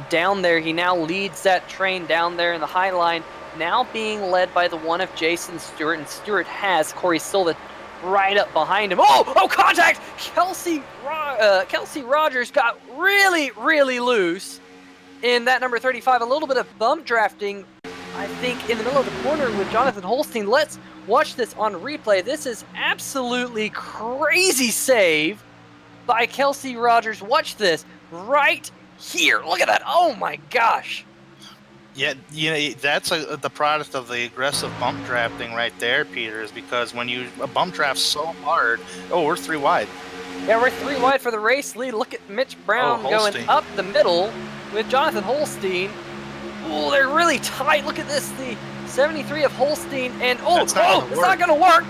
down there. He now leads that train down there in the high line, now being led by the one of Jason Stewart, and Stewart has Corey Silva right up behind him. Oh, contact! Kelsey Rogers got really loose in that number 35. A little bit of bump drafting, I think, in the middle of the corner with Jonathan Holstein. Let's watch this on replay. This is absolutely crazy save by Kelsey Rogers. Watch this right here. Look at that. Oh my gosh. Yeah, that's the product of the aggressive bump drafting right there, Peter, is because when you bump draft so hard, we're 3 wide. Yeah, we're 3 wide for the race lead. Look at Mitch Brown going up the middle with Jonathan Holstein. Oh, they're really tight. Look at this, the 73 of Holstein, and it's not going to work.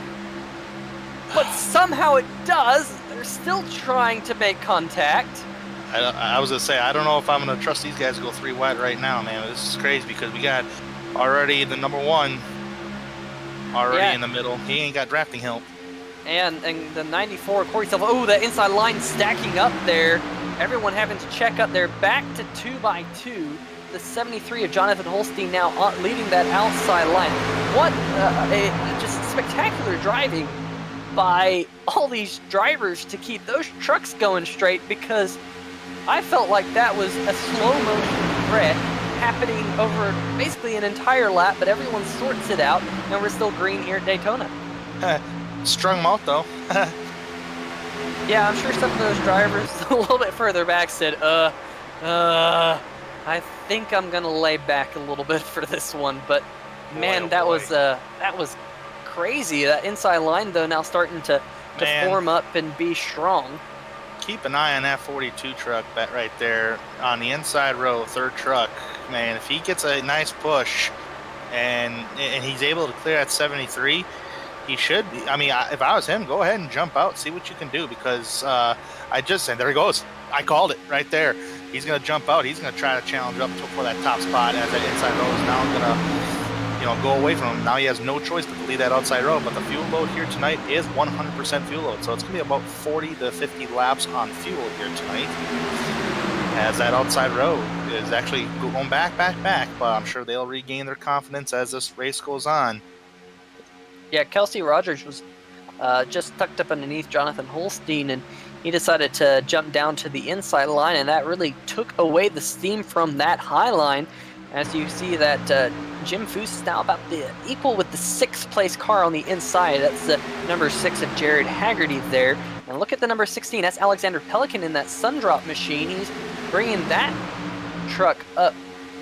But somehow it does. They're still trying to make contact. I was going to say, I don't know if I'm going to trust these guys to go 3 wide right now, man. This is crazy because we got already the number 1 already in the middle. He ain't got drafting help. And the 94, Corey Silva. Oh, that inside line stacking up there. Everyone having to check up there. Back to 2x2. The 73 of Jonathan Holstein now leading that outside line. What just spectacular driving by all these drivers to keep those trucks going straight, because I felt like that was a slow motion threat happening over basically an entire lap, but everyone sorts it out, and we're still green here at Daytona. Strung them out, though. Yeah, I'm sure some of those drivers a little bit further back said, I think I'm gonna lay back a little bit for this one, but man, that was crazy. That inside line though now starting to form up and be strong. Keep an eye on that 42 truck right there on the inside row, 3rd truck. Man, if he gets a nice push and he's able to clear that 73, he should be. I mean, if I was him, go ahead and jump out, see what you can do, because there he goes. I called it right there. He's going to jump out. He's going to try to challenge up for that top spot as that inside row is now going to, go away from him. Now he has no choice but to lead that outside row. But the fuel load here tonight is 100% fuel load. So it's going to be about 40 to 50 laps on fuel here tonight, as that outside row is actually going back. But I'm sure they'll regain their confidence as this race goes on. Yeah, Kelsey Rogers was just tucked up underneath Jonathan Holstein, and he decided to jump down to the inside line, and that really took away the steam from that high line. As you see that Jim Foose is now about equal with the 6th place car on the inside. That's the number 6 of Jared Haggerty there. And look at the number 16. That's Alexander Pelican in that Sundrop machine. He's bringing that truck up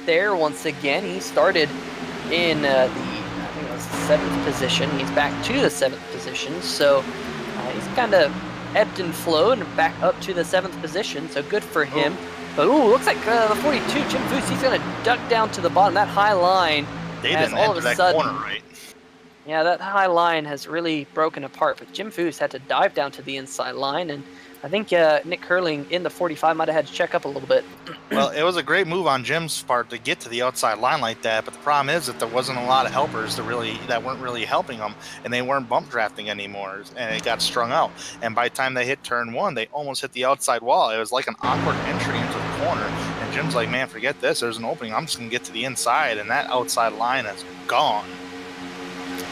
there once again. He started in the 7th position. He's back to the 7th position. So he's kind of ebbed and flowed and back up to the 7th position. So good for him. But looks like the 42, Jim Foose, he's going to duck down to the bottom. That high line. They didn't enter that corner right. Yeah, that high line has really broken apart. But Jim Foose had to dive down to the inside line, and I think Nick Curling in the 45 might have had to check up a little bit. Well, it was a great move on Jim's part to get to the outside line like that, but the problem is that there wasn't a lot of helpers that weren't really helping them, and they weren't bump drafting anymore, and it got strung out. And by the time they hit turn 1, they almost hit the outside wall. It was like an awkward entry into the corner, and Jim's like, man, forget this. There's an opening. I'm just going to get to the inside, and that outside line is gone.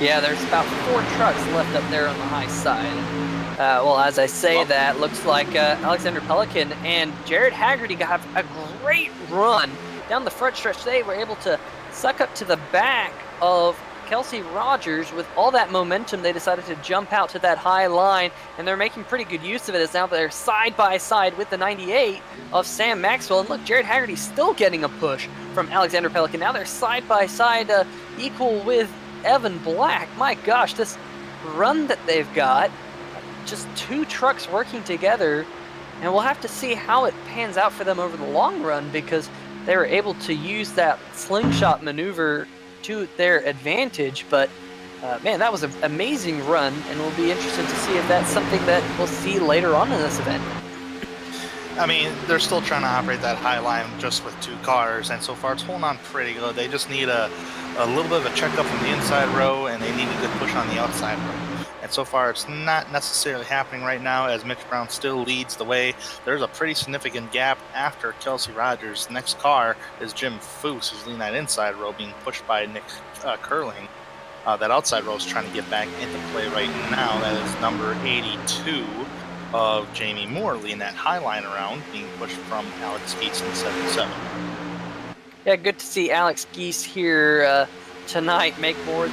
Yeah, there's about 4 trucks left up there on the high side. As I say that, looks like Alexander Pelican and Jared Haggerty got a great run down the front stretch. They were able to suck up to the back of Kelsey Rogers. With all that momentum, they decided to jump out to that high line, and they're making pretty good use of it, as now they're side by side with the 98 of Sam Maxwell. And look, Jared Haggerty's still getting a push from Alexander Pelican. Now they're side by side, equal with Evan Black. My gosh, this run that they've got, just 2 trucks working together, and we'll have to see how it pans out for them over the long run, because they were able to use that slingshot maneuver to their advantage. But man, that was an amazing run, and we'll be interested to see if that's something that we'll see later on in this event. I mean, they're still trying to operate that high line just with 2 cars, and so far it's holding on pretty good. They just need a little bit of a checkup from the inside row, and they need a good push on the outside row. And so far it's not necessarily happening right now, as Mitch Brown still leads the way. There's a pretty significant gap after Kelsey Rogers. Next car is Jim Foose, who's leading that inside row, being pushed by Nick Curling. That outside row is trying to get back into play right now. That is number 82 of Jamie Moore leading that high line around, being pushed from Alex Geese in 77. Yeah, good to see Alex Geese here tonight make more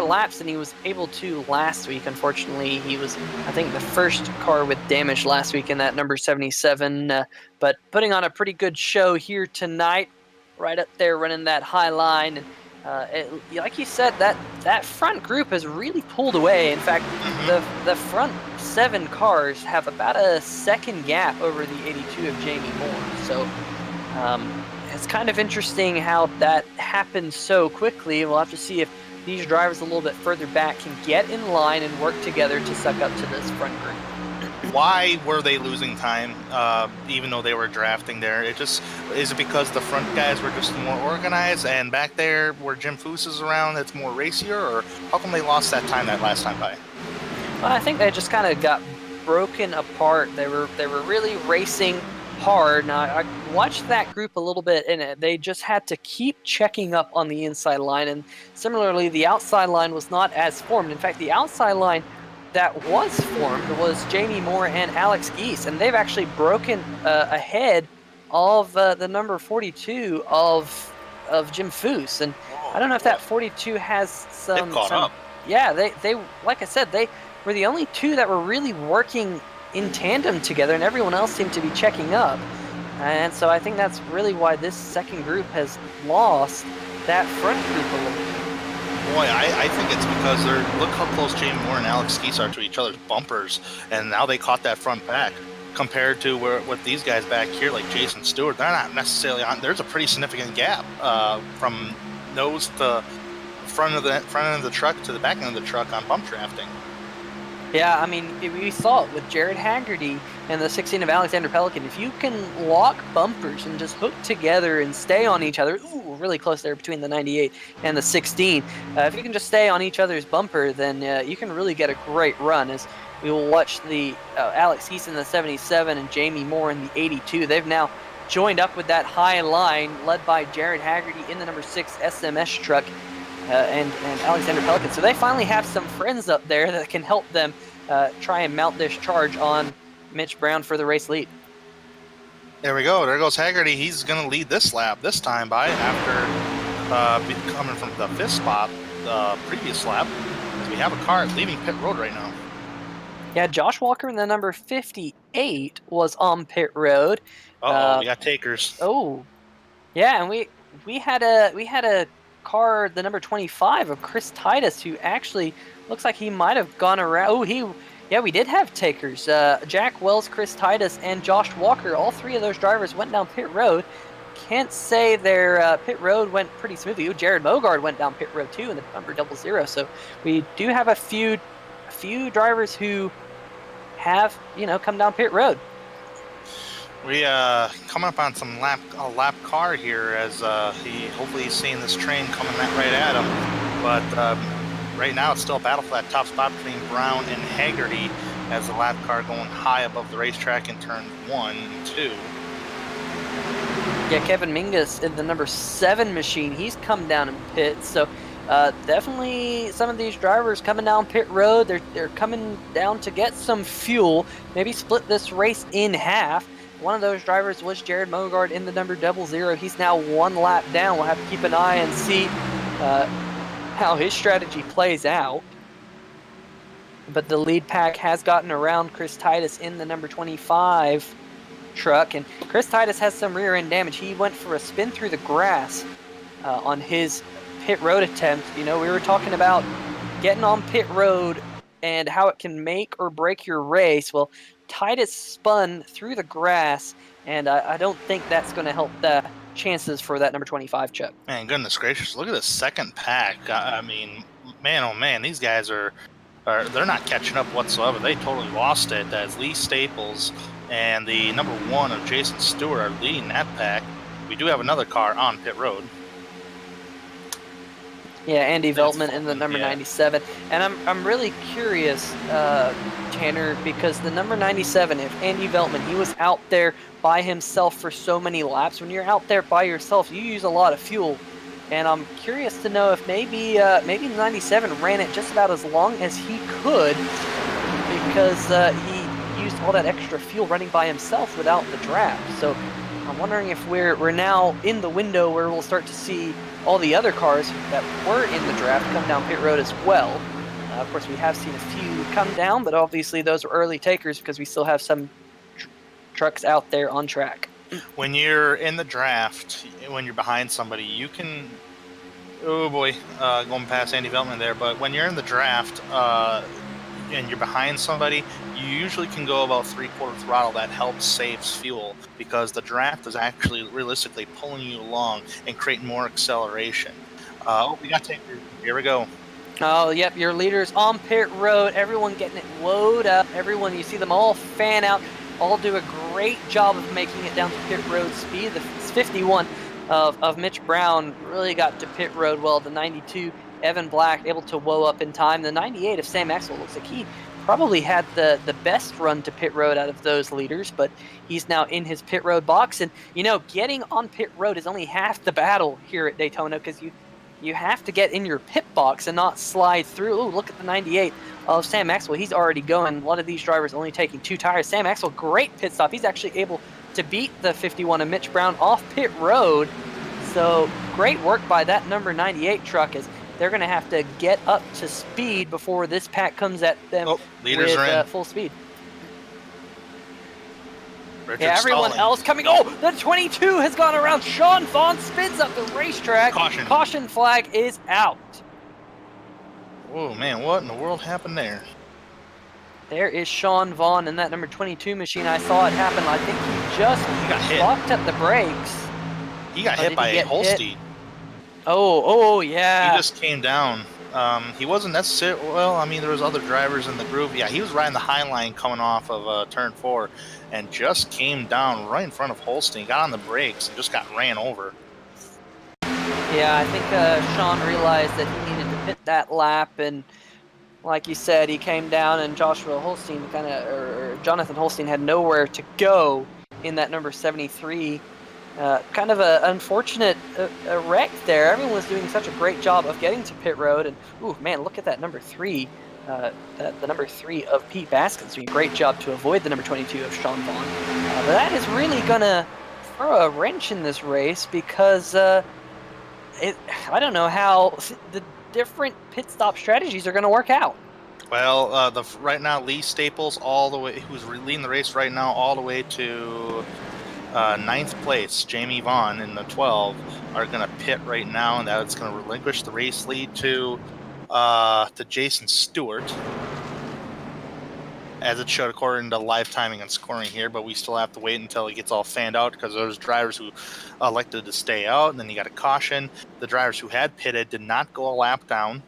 laps than he was able to last week. Unfortunately, he was, I think, the first car with damage last week in that number 77, but putting on a pretty good show here tonight, right up there running that high line. And like you said, that front group has really pulled away. In fact, the front 7 cars have about a second gap over the 82 of Jamie Moore. So it's kind of interesting how that happened so quickly. We'll have to see if these drivers a little bit further back can get in line and work together to suck up to this front group. Why were they losing time, even though they were drafting there? Is it because the front guys were just more organized, and back there where Jim Foose is around, it's more racier, or how come they lost that time that last time by? Well, I think they just kind of got broken apart. They were really racing hard. Now, I watched that group a little bit, and they just had to keep checking up on the inside line, and similarly, the outside line was not as formed. In fact, the outside line that was formed was Jamie Moore and Alex Geese, and they've actually broken ahead of the number 42 of Jim Foose. And I don't know if that 42 has some. They've caught up. Yeah, they like I said, they were the only 2 that were really working in tandem together, and everyone else seemed to be checking up. And so I think that's really why this second group has lost that front group a little bit. Boy, I think it's because look how close Jamie Moore and Alex Geese are to each other's bumpers, and now they caught that front back. Compared to what these guys back here, like Jason Stewart, they're not necessarily on. There's a pretty significant gap from nose to front end of the truck to the back end of the truck on bump drafting. Yeah, I mean, we saw it with Jared Haggerty and the 16 of Alexander Pelican. If you can lock bumpers and just hook together and stay on each other, really close there between the 98 and the 16. If you can just stay on each other's bumper, then you can really get a great run. As we will watch the Alex Geese in the 77 and Jamie Moore in the 82. They've now joined up with that high line led by Jared Haggerty in the number 6 SMS truck. And Alexander Pelican. So they finally have some friends up there that can help them try and mount this charge on Mitch Brown for the race lead. There we go. There goes Haggerty. He's going to lead this lap this time by after coming from the 5th spot the previous lap. As we have a car leaving pit road right now. Yeah, Josh Walker in the number 58 was on pit road. We got takers. Oh, yeah, and we had a car, the number 25 of Chris Titus, who actually looks like he might have gone around. We did have takers. Jack Wells, Chris Titus, and Josh Walker. All 3 of those drivers went down pit road. Can't say their pit road went pretty smoothly. Jared Mogard went down pit road too in the number 00. So we do have a few drivers who have come down pit road. We coming up on a lap car here as hopefully he's seeing this train coming right at him. But right now it's still a battle for that top spot between Brown and Haggerty as the lap car going high above the racetrack in turn 1 and 2. Yeah, Kevin Mingus in the number 7 machine, he's come down in pit. So definitely some of these drivers coming down pit road. They're coming down to get some fuel, maybe split this race in half. One of those drivers was Jared Mogard in the number 00. He's now 1 lap down. We'll have to keep an eye and see how his strategy plays out. But the lead pack has gotten around Chris Titus in the number 25 truck. And Chris Titus has some rear end damage. He went for a spin through the grass on his pit road attempt. We were talking about getting on pit road and how it can make or break your race. Well, Titus spun through the grass, and I don't think that's going to help the chances for that number 25 Chuck. Man, goodness gracious. Look at the second pack. I mean, man, oh man, these guys they're not catching up whatsoever. They totally lost it as Lee Staples and the number 1 of Jason Stewart are leading that pack. We do have another car on pit road. Yeah, Andy Veltman in the Veltman, number yeah. 97. And I'm really curious, Tanner, because the number 97, if Andy Veltman, he was out there by himself for so many laps. When you're out there by yourself, you use a lot of fuel. And I'm curious to know if maybe the 97 ran it just about as long as he could, because he used all that extra fuel running by himself without the draft. So I'm wondering if we're now in the window where we'll start to see all the other cars that were in the draft come down pit road as well. Of course, we have seen a few come down, but obviously those are early takers because we still have some trucks out there on track. When you're in the draft, when you're behind somebody, you can... Oh boy, going past Andy Veltman there. But when you're in the draft and you're behind somebody, you usually can go about 3/4 throttle. That helps saves fuel because the draft is actually realistically pulling you along and creating more acceleration. We got takers. Here we go. Oh, yep, your leaders on pit road. Everyone getting it loaded up. Everyone, you see them all fan out. All do a great job of making it down to pit road speed. The 51 of Mitch Brown really got to pit road well. The 92, Evan Black, able to woe up in time. The 98 of Sam Maxwell looks like he probably had the best run to pit road out of those leaders, but he's now in his pit road box. And, you know, getting on pit road is only half the battle here at Daytona because you have to get in your pit box and not slide through. Oh, look at the 98 of Sam Maxwell. He's already going. A lot of these drivers only taking 2 tires. Sam Maxwell, great pit stop. He's actually able to beat the 51 of Mitch Brown off pit road. So great work by that number 98 truck as they're going to have to get up to speed before this pack comes at them with full speed. Richard everyone else coming. Oh, the 22 has gone around. Sean Vaughn spins up the racetrack. Caution. Caution flag is out. Oh, man, what in the world happened there? There is Sean Vaughn in that number 22 machine. I saw it happen. I think he just locked up the brakes. He got hit by a Holstein. Oh, yeah. He just came down. He wasn't necessarily... Well, I mean, there was other drivers in the group. Yeah, he was riding the high line coming off of turn 4 and just came down right in front of Holstein, got on the brakes, and just got ran over. Yeah, I think Sean realized that he needed to pit that lap, and like you said, he came down, and Jonathan Holstein had nowhere to go in that number 73. Kind of an unfortunate wreck there. Everyone was doing such a great job of getting to pit road, and ooh, man, look at that number 3. The number 3 of Pete Baskins doing a great job to avoid the number 22 of Sean Vaughn. But that is really gonna throw a wrench in this race because I don't know how the different pit stop strategies are going to work out. Well, right now, Lee Staples, all the way, who's leading the race right now, all the way to 9th place. Jamie Vaughn in the 12 are going to pit right now, and that's going to relinquish the race lead to Jason Stewart, as it should according to live timing and scoring here. But we still have to wait until it gets all fanned out because there's drivers who elected to stay out, and then you got a caution. The drivers who had pitted did not go a lap down.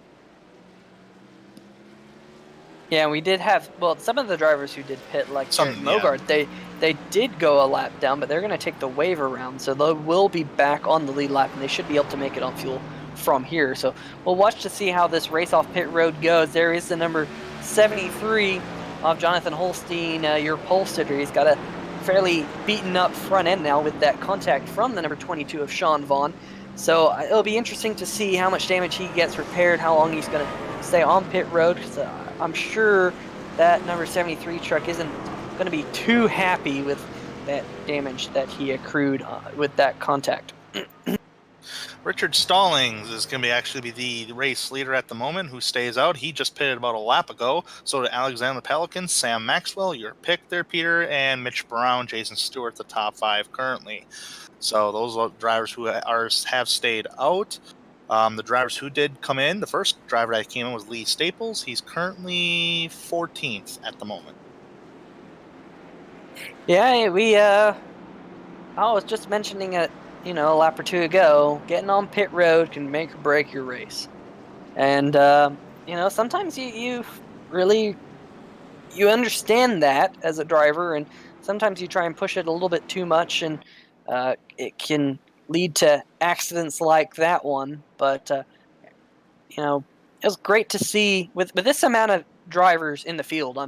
Yeah, we did have, well, some of the drivers who did pit, like Mogart, yeah. they did go a lap down, but they're going to take the waiver round, so they will be back on the lead lap, and they should be able to make it on fuel from here. So we'll watch to see how this race off pit road goes. There is the number 73 of Jonathan Holstein, your pole sitter. He's got a fairly beaten up front end now with that contact from the number 22 of Sean Vaughn. So it'll be interesting to see how much damage he gets repaired, how long he's going to stay on pit road. So I'm sure that number 73 truck isn't going to be too happy with that damage that he accrued with that contact. Richard Stallings is going to actually be the race leader at the moment, who stays out. He just pitted about a lap ago. So to Alexander Pelican, Sam Maxwell, your pick there, Peter, and Mitch Brown, Jason Stewart, the top 5 currently. So those are drivers who have stayed out. The drivers who did come in, the first driver that came in was Lee Staples. He's currently 14th at the moment. Yeah, I was just mentioning it, a lap or 2 ago. Getting on pit road can make or break your race. And, sometimes you understand that as a driver, and sometimes you try and push it a little bit too much, and it can lead to accidents like that one. But you know, it was great to see with this amount of drivers in the field.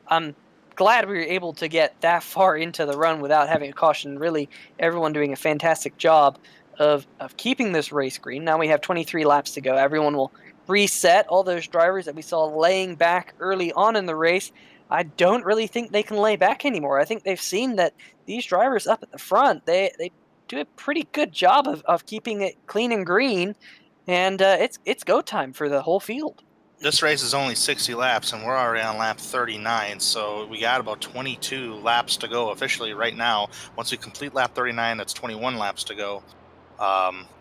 I'm glad we were able to get that far into the run without having a caution. Really, everyone doing a fantastic job of keeping this race green. Now we have 23 laps to go. Everyone will reset. All those drivers that we saw laying back early on in the race, I don't really think they can lay back anymore. I think they've seen that these drivers up at the front, they do a pretty good job of keeping it clean and green, and it's go time for the whole field. This race is only 60 laps, and we're already on lap 39, so we got about 22 laps to go officially right now. Once we complete lap 39, that's 21 laps to go.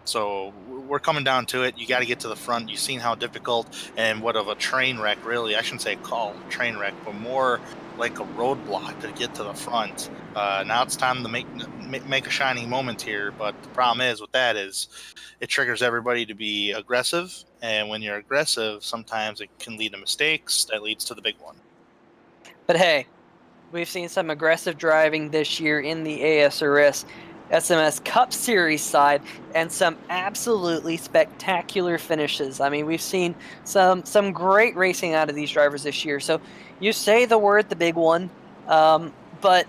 So we're coming down to it. You got to get to the front. You've seen how difficult and what of a train wreck, really. I shouldn't say call train wreck, but more like a roadblock to get to the front. Now it's time to make a shining moment here, but the problem is with that is it triggers everybody to be aggressive, and when you're aggressive, sometimes it can lead to mistakes that leads to the big one. But hey, we've seen some aggressive driving this year in the ASRS SMS Cup Series side, and some absolutely spectacular finishes. I mean, we've seen some great racing out of these drivers this year. So you say the word, the big one, but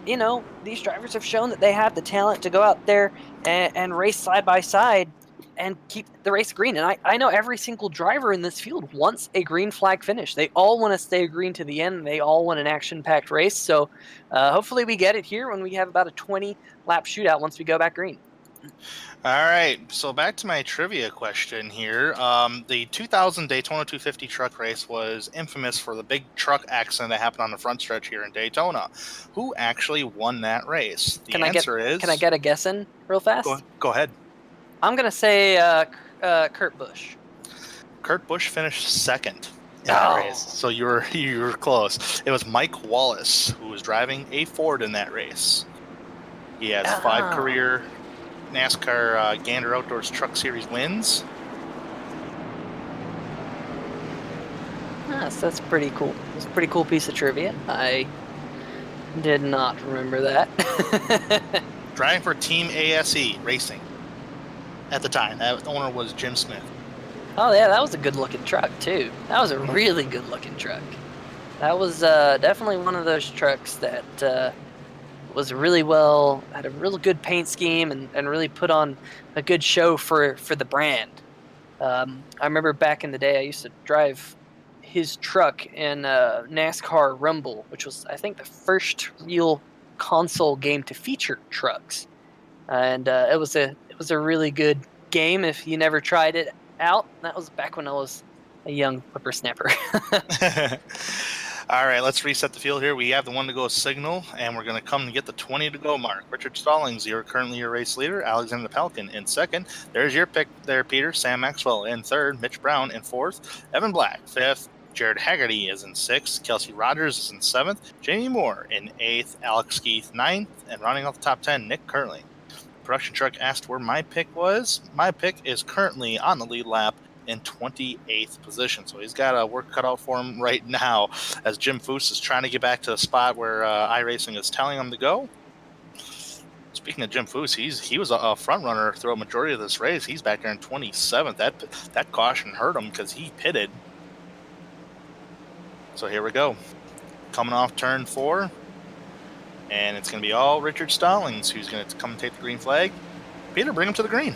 you know, these drivers have shown that they have the talent to go out there and race side by side and keep the race green. And I know every single driver in this field wants a green flag finish. They all want to stay green to the end. They all want an action-packed race. So hopefully we get it here when we have about a 20-lap shootout once we go back green. All right, so back to my trivia question here. The 2000 Daytona 250 truck race was infamous for the big truck accident that happened on the front stretch here in Daytona. Who actually won that race? The answer is... Can I get a guess in real fast? Go ahead. I'm going to say Kurt Busch. Kurt Busch finished second in that race, so you were close. It was Mike Wallace who was driving a Ford in that race. He has 5 career NASCAR Gander Outdoors Truck Series wins. So that's pretty cool. It's a pretty cool piece of trivia. I did not remember that. Driving for Team ASE Racing at the time. That owner was Jim Smith. Oh yeah, that was a good-looking truck too. That was a really good-looking truck. That was definitely one of those trucks that was really had a really good paint scheme and really put on a good show for the brand. I remember back in the day I used to drive his truck in NASCAR Rumble, which was, I think, the first real console game to feature trucks. And it was a really good game if you never tried it out. That was back when I was a young whippersnapper. All right, let's reset the field here. We have the 1 to go signal, and we're going to come to get the 20 to go mark. Richard Stallings, you're currently your race leader. Alexander Pelican in second. There's your pick there, Peter. Sam Maxwell in third. Mitch Brown in fourth. Evan Black, fifth. Jared Haggerty is in sixth. Kelsey Rogers is in seventh. Jamie Moore in eighth. Alex Keith ninth. And rounding off the top 10, Nick Curley. Production truck asked where my pick was. My pick is currently on the lead lap in 28th position. So he's got a work cut out for him right now as Jim Foose is trying to get back to the spot where iRacing is telling him to go. Speaking of Jim Foose, he was a front runner through a majority of this race. He's back there in 27th. That caution hurt him because he pitted. So here we go. Coming off turn 4. And it's going to be all Richard Stallings who's going to come and take the green flag. Peter, bring him to the green.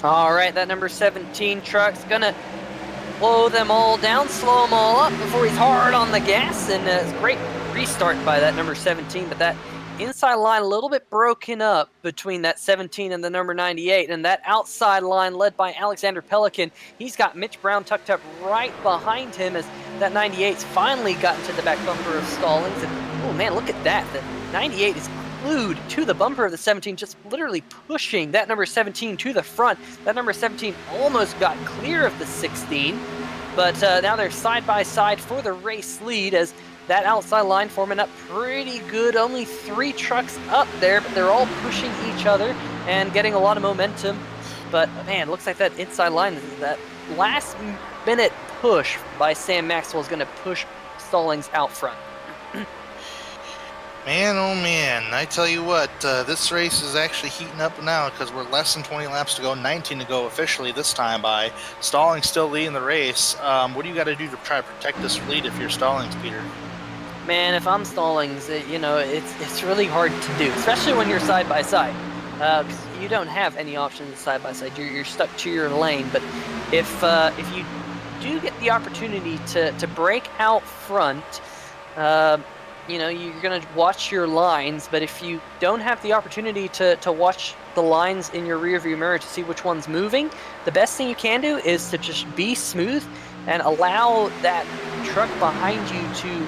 All right, that number 17 truck's going to slow them all down, slow them all up before he's hard on the gas. And it's a great restart by that number 17, but that inside line a little bit broken up between that 17 and the number 98. And that outside line led by Alexander Pelican, he's got Mitch Brown tucked up right behind him as that 98's finally gotten to the back bumper of Stallings. And oh man, look at that. The 98 is glued to the bumper of the 17, just literally pushing that number 17 to the front. That number 17 almost got clear of the 16, but now they're side by side for the race lead as that outside line forming up pretty good. Only 3 trucks up there, but they're all pushing each other and getting a lot of momentum. But man, looks like that inside line, that last minute push by Sam Maxwell is going to push Stallings out front. Man, oh man, I tell you what, this race is actually heating up now because we're less than 20 laps to go, 19 to go officially this time by. Stallings still leading the race. What do you got to do to try to protect this lead if you're Stallings, Peter? Man, if I'm Stallings, it's really hard to do, especially when you're side by side, because you don't have any options side by side. You're stuck to your lane. But if you do get the opportunity to break out front, you're gonna watch your lines. But if you don't have the opportunity to watch the lines in your rearview mirror to see which one's moving, the best thing you can do is to just be smooth and allow that truck behind you to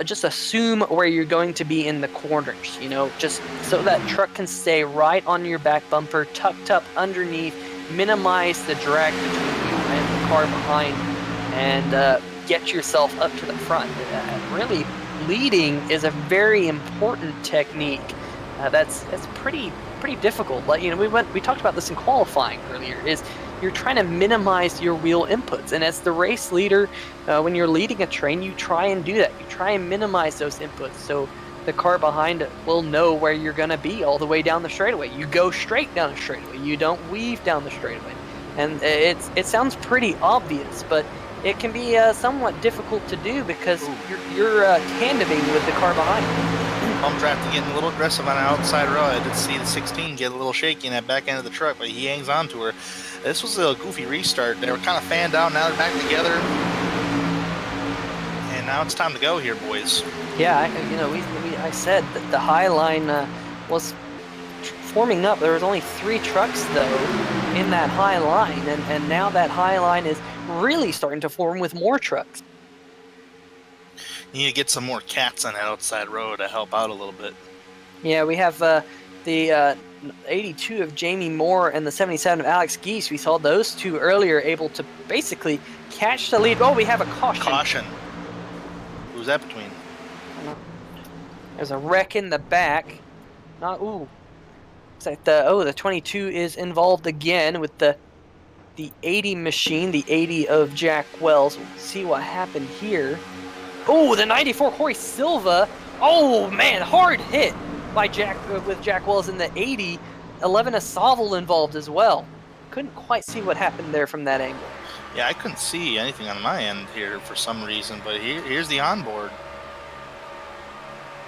just assume where you're going to be in the corners, just so that truck can stay right on your back bumper, tucked up underneath, minimize the drag between you and the car behind, and get yourself up to the front. Really, leading is a very important technique. That's pretty difficult. Like, we talked about this in qualifying earlier. Is you're trying to minimize your wheel inputs, and as the race leader, when you're leading a train, you try and do that. You try and minimize those inputs, so the car behind will know where you're going to be all the way down the straightaway. You go straight down the straightaway. You don't weave down the straightaway, and it sounds pretty obvious, but it can be somewhat difficult to do because you're tandeming with the car behind you. Bump drafting getting a little aggressive on the outside row. I did see the 16 get a little shaky in that back end of the truck, but he hangs on to her. This was a goofy restart. They were kind of fanned out. Now they're back together. And now it's time to go here, boys. Yeah, I said that the high line was forming up. There was only 3 trucks, though, in that high line. And now that high line is really starting to form with more trucks. You need to get some more cats on that outside row to help out a little bit. Yeah, we have the 82 of Jamie Moore and the 77 of Alex Geese. We saw those two earlier able to basically catch the lead. Oh, we have a caution. Caution. Who's that between? There's a wreck in the back. It's like the 22 is involved again with the 80 machine, the 80 of Jack Wells. We'll see what happened here. Oh, the 94 Corey Silva. Oh man, hard hit by Jack Wells in the 80. 11 of Saville involved as well. Couldn't quite see what happened there from that angle. Yeah, I couldn't see anything on my end here for some reason, but here's the onboard.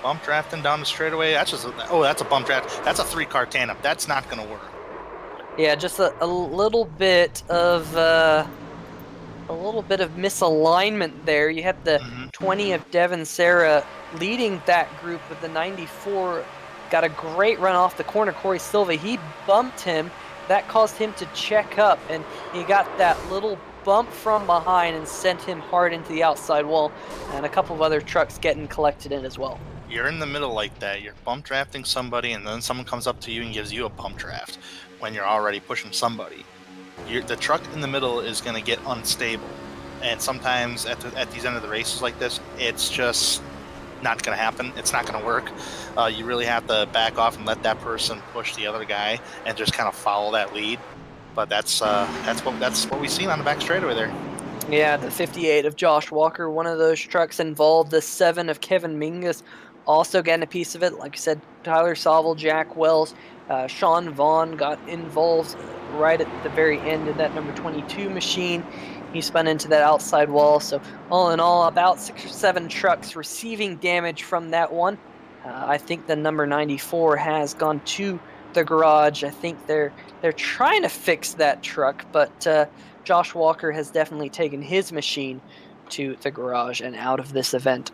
Bump drafting down the straightaway. That's a bump draft. That's a 3-car tandem. That's not going to work. Yeah, just a little bit of misalignment there. You had the 20 of Devin Serra leading that group with the 94. Got a great run off the corner. Corey Silva, he bumped him. That caused him to check up, and he got that little bump from behind and sent him hard into the outside wall, and a couple of other trucks getting collected in as well. You're in the middle like that. You're bump drafting somebody, and then someone comes up to you and gives you a bump draft when you're already pushing somebody. The truck in the middle is going to get unstable, and sometimes at these end of the races like this, it's just not going to happen. It's not going to work. You really have to back off and let that person push the other guy and just kind of follow that lead. But that's what we've seen on the back straightaway there. Yeah, the 58 of Josh Walker, one of those trucks involved. The 7 of Kevin Mingus also getting a piece of it. Like I said, Tyler Saville, Jack Wells, Sean Vaughn got involved right at the very end of that number 22 machine. He spun into that outside wall. So all in all, about 6 or 7 trucks receiving damage from that one. I think the number 94 has gone to the garage. I think they're trying to fix that truck, but Josh Walker has definitely taken his machine to the garage and out of this event.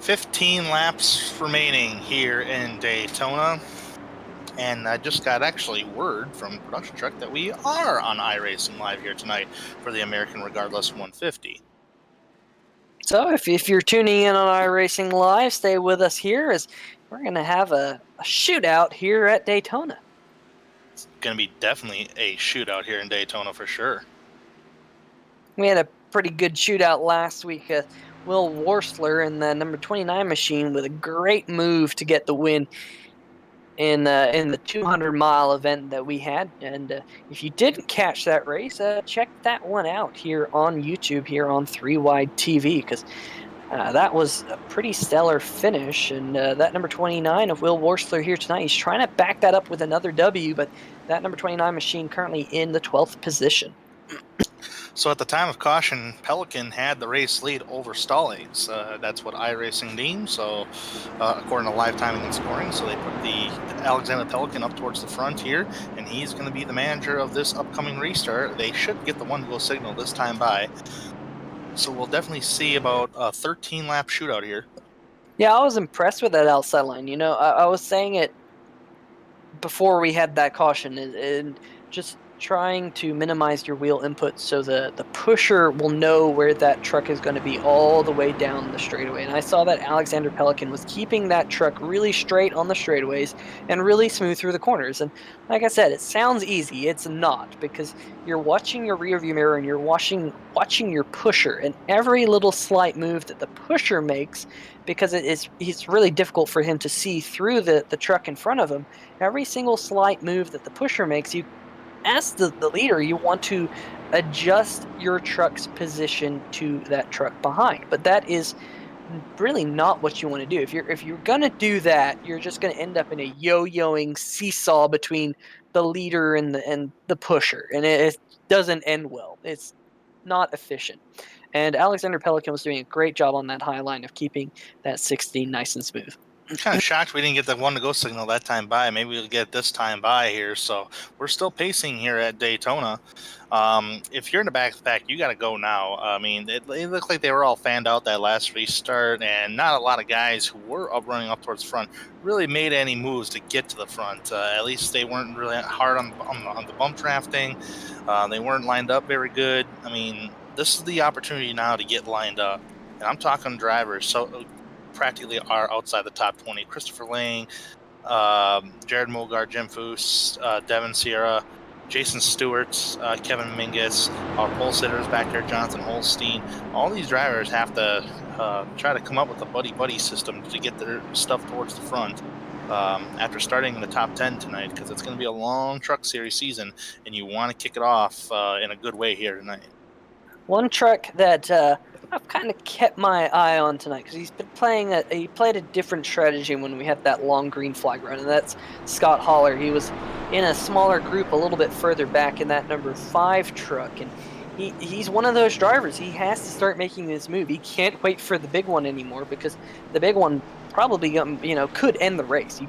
15 laps remaining here in Daytona. And I just got actually word from production truck that we are on iRacing Live here tonight for the American Regardless 150. So if you're tuning in on iRacing Live, stay with us here as we're going to have a shootout here at Daytona. It's going to be definitely a shootout here in Daytona for sure. We had a pretty good shootout last week. Will Worsler in the number 29 machine with a great move to get the win in the 200-mile event that we had. And if you didn't catch that race, check that one out here on YouTube, here on 3 Wide TV, because That was a pretty stellar finish, and that number 29 of Will Worsler here tonight, he's trying to back that up with another W, but that number 29 machine currently in the 12th position. So at the time of caution, Pelican had the race lead over Stallings. That's what iRacing deemed. So according to live timing and scoring, so they put the Alexander Pelican up towards the front here, and he's going to be the manager of this upcoming restart. They should get the one-go signal this time by. So we'll definitely see about a 13-lap shootout here. Yeah, I was impressed with that outside line. You know, I was saying it before we had that caution, and just trying to minimize your wheel input so the pusher will know where that truck is going to be all the way down the straightaway. And I saw that Alexander Pelican was keeping that truck really straight on the straightaways and really smooth through the corners. And like I said, it sounds easy. It's not, because you're watching your rearview mirror and you're watching your pusher, and every little slight move that the pusher makes, because it's really difficult for him to see through the truck in front of him. Every single slight move that the pusher makes, you, as the leader, you want to adjust your truck's position to that truck behind. But that is really not what you want to do. If you're gonna do that, you're just gonna end up in a yo-yoing seesaw between the leader and the pusher, and it doesn't end well. It's not efficient. And Alexander Pelican was doing a great job on that high line of keeping that 16 nice and smooth. I'm kind of shocked we didn't get the one-to-go signal that time by. Maybe we'll get it this time by here. So we're still pacing here at Daytona. If you're in the back, you got to go now. I mean, it looked like they were all fanned out that last restart, and not a lot of guys who were running up towards the front really made any moves to get to the front. At least they weren't really hard on the bump drafting. They weren't lined up very good. I mean, this is the opportunity now to get lined up. And I'm talking drivers. So practically are outside the top 20. Christopher Lang, Jared Mulgard, Jim Foose, Devin Sierra, Jason Stewart, Kevin Mingus, our pole sitters back there, Jonathan Holstein. All these drivers have to try to come up with a buddy-buddy system to get their stuff towards the front after starting in the top 10 tonight, because it's going to be a long truck series season, and you want to kick it off in a good way here tonight. One truck that I've kind of kept my eye on tonight, because he's been he played a different strategy when we had that long green flag run, and that's Scott Holler. He was in a smaller group a little bit further back in that number 5 truck, and he's one of those drivers. He has to start making this move. He can't wait for the big one anymore, because the big one probably could end the race.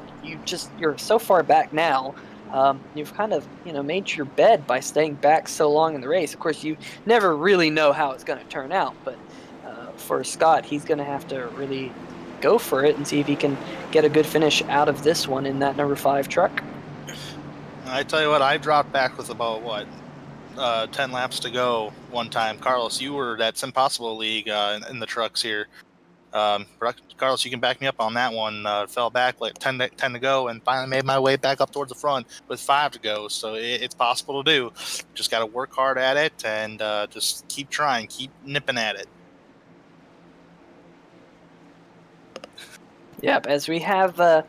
You're so far back now. You've kind of made your bed by staying back so long in the race. Of course, you never really know how it's going to turn out, but for Scott, he's going to have to really go for it and see if he can get a good finish out of this one in that number 5 truck. I tell you what, I dropped back with about 10 laps to go one time. Carlos, you were that Simpossible League in the trucks here. Carlos, you can back me up on that one. Fell back like 10 to go, and finally made my way back up towards the front with 5 to go. So it's possible to do. Just got to work hard at it and just keep trying, keep nipping at it. Yep, as we have a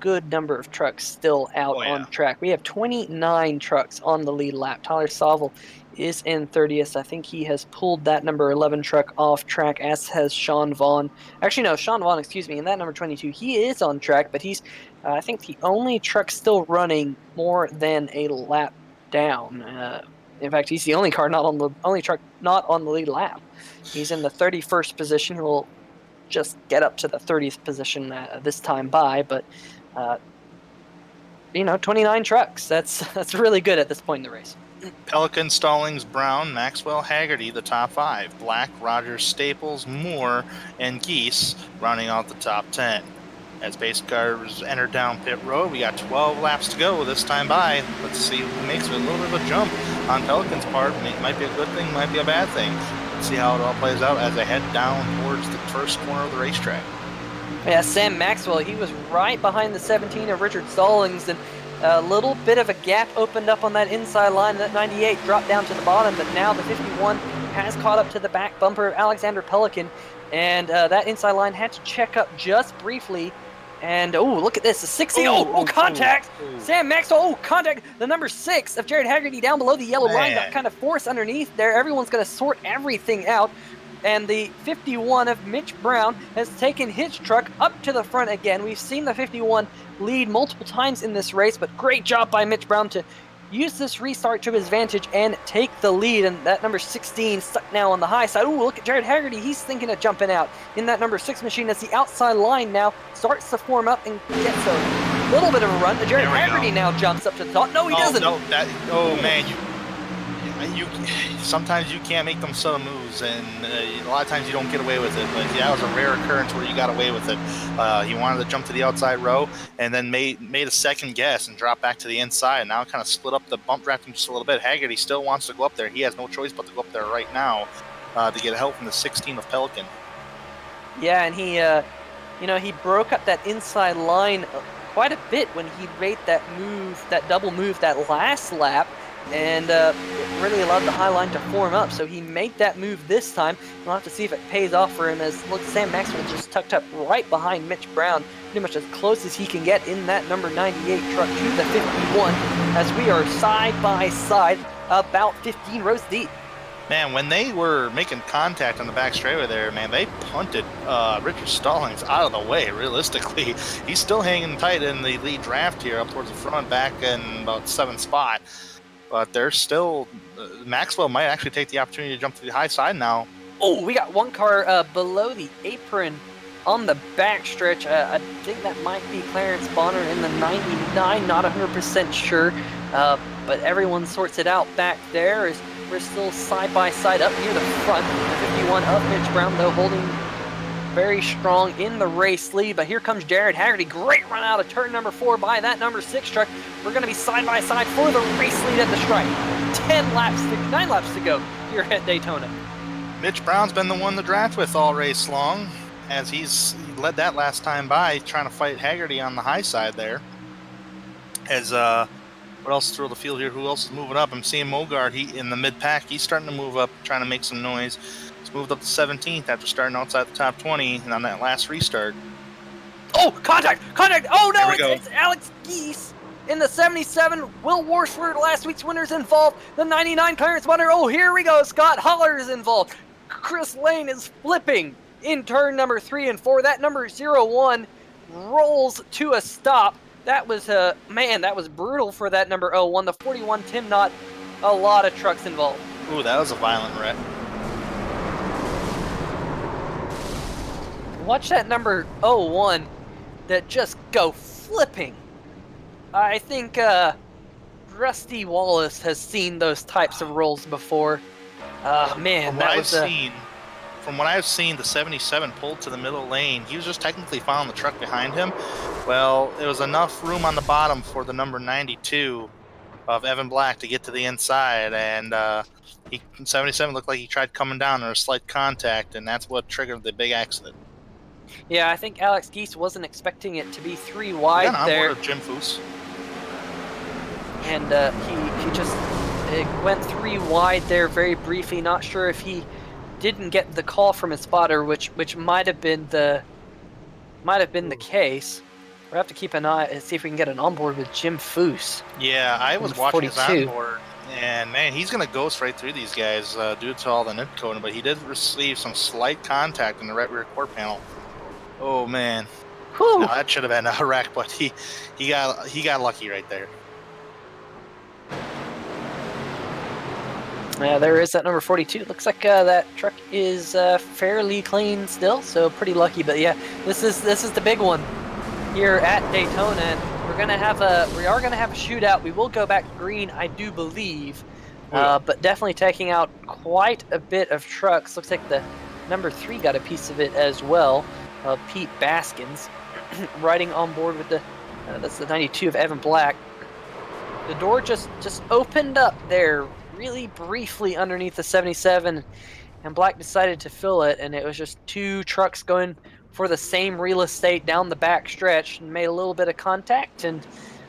good number of trucks still out on track. We have 29 trucks on the lead lap. Tyler Sauvel is in 30th. I think he has pulled that number 11 truck off track, as has Sean Vaughn. Actually, no, Sean Vaughn, excuse me, in that number 22, he is on track, but he's, I think, the only truck still running more than a lap down. In fact, he's the only truck not on the lead lap. He's in the 31st position. He'll just get up to the 30th position this time by, but 29 trucks. That's really good at this point in the race. Pelican, Stallings, Brown, Maxwell, Haggerty, the top 5. Black, Rogers, Staples, Moore, and Geese rounding out the top 10. As pace cars enter down pit road, we got 12 laps to go this time by. Let's see who makes a little bit of a jump on Pelican's part. It might be a good thing, might be a bad thing. Let's see how it all plays out as they head down towards the first corner of the racetrack. Yeah, Sam Maxwell, he was right behind the 17 of Richard Stallings, and a little bit of a gap opened up on that inside line. That 98 dropped down to the bottom, but now the 51 has caught up to the back bumper of Alexander Pelican, and that inside line had to check up just briefly. And, look at this, the 60, contact! Sam Maxwell, contact! The number 6 of Jared Haggerty down below the yellow line got kind of forced underneath there. Everyone's going to sort everything out. And the 51 of Mitch Brown has taken his truck up to the front again. We've seen the 51 lead multiple times in this race, but great job by Mitch Brown to use this restart to his advantage and take the lead. And that number 16 stuck now on the high side. Ooh, look at Jared Haggerty. He's thinking of jumping out in that number 6 machine as the outside line now starts to form up and gets a little bit of a run. Jared Haggerty now jumps up to the top. No, he doesn't. No, man, you sometimes you can't make them subtle moves, and a lot of times you don't get away with it. But yeah, that was a rare occurrence where you got away with it. He wanted to jump to the outside row, and then made a second guess and dropped back to the inside. Now kind of split up the bump draft him just a little bit. Haggerty still wants to go up there. He has no choice but to go up there right now to get help from the 16 of Pelican. Yeah, and he, he broke up that inside line quite a bit when he made that move, that double move, that last lap. And it really allowed the high line to form up. So he made that move this time. We'll have to see if it pays off for him, as look, Sam Maxwell just tucked up right behind Mitch Brown, pretty much as close as he can get in that number 98 truck to the 51, as we are side by side, about 15 rows deep. Man, when they were making contact on the back straightaway there, man, they punted Richard Stallings out of the way, realistically. He's still hanging tight in the lead draft here, up towards the front, back in about 7th spot. But there's still, Maxwell might actually take the opportunity to jump to the high side now. Oh, we got one car below the apron on the back stretch. I think that might be Clarence Bonner in the 99, not 100% sure. But everyone sorts it out back there as we're still side by side up near the front. The 51 of Mitch Brown, though, holding very strong in the race lead. But here comes Jared Haggerty. Great run out of turn number 4 by that number 6 truck. We're going to be side by side for the race lead at the stripe. 9 laps to go here at Daytona. Mitch Brown's been the one to draft with all race long, as he led that last time by, trying to fight Haggerty on the high side there. As what else through the field here? Who else is moving up? I'm seeing Mogard. He in the mid pack. He's starting to move up, trying to make some noise. He's moved up to 17th after starting outside the top 20 and on that last restart. Oh, contact! Oh no, it's Alex Geese in the 77. Will Worsford, last week's winner's involved. The 99 Clarence Bonner. Oh, here we go. Scott Holler is involved. Chris Lane is flipping in turn number 3 and 4. That number 01 rolls to a stop. That was that was brutal for that number 01. The 41 Tim Knott. A lot of trucks involved. Ooh, that was a violent wreck. Watch that number 01 that just go flipping. I think Rusty Wallace has seen those types of rolls before. Man, that was From what I've seen, the 77 pulled to the middle lane. He was just technically following the truck behind him. Well, there was enough room on the bottom for the number 92 of Evan Black to get to the inside, and 77 looked like he tried coming down. There was slight contact, and that's what triggered the big accident. Yeah, I think Alex Geese wasn't expecting it to be 3 wide there. Jim Foose. And he just went 3 wide there very briefly. Not sure if he didn't get the call from his spotter, which might have been the case. We'll have to keep an eye and see if we can get an onboard with Jim Foose. Yeah, I was watching his 42. onboard, and man, he's going to ghost right through these guys due to all the net coding, but he did receive some slight contact in the right rear quarter panel. Oh man, no, that should have been a wreck, but he got lucky right there. Yeah, there is that number 42. Looks like that truck is fairly clean still, so pretty lucky. But yeah, this is the big one here at Daytona. And we are gonna have a shootout. We will go back green, I do believe, but definitely taking out quite a bit of trucks. Looks like the number 3 got a piece of it as well. Pete Baskins riding on board with that's the 92 of Evan Black. The door just opened up there really briefly underneath the 77, and Black decided to fill it, and it was just 2 trucks going for the same real estate down the back stretch, and made a little bit of contact, and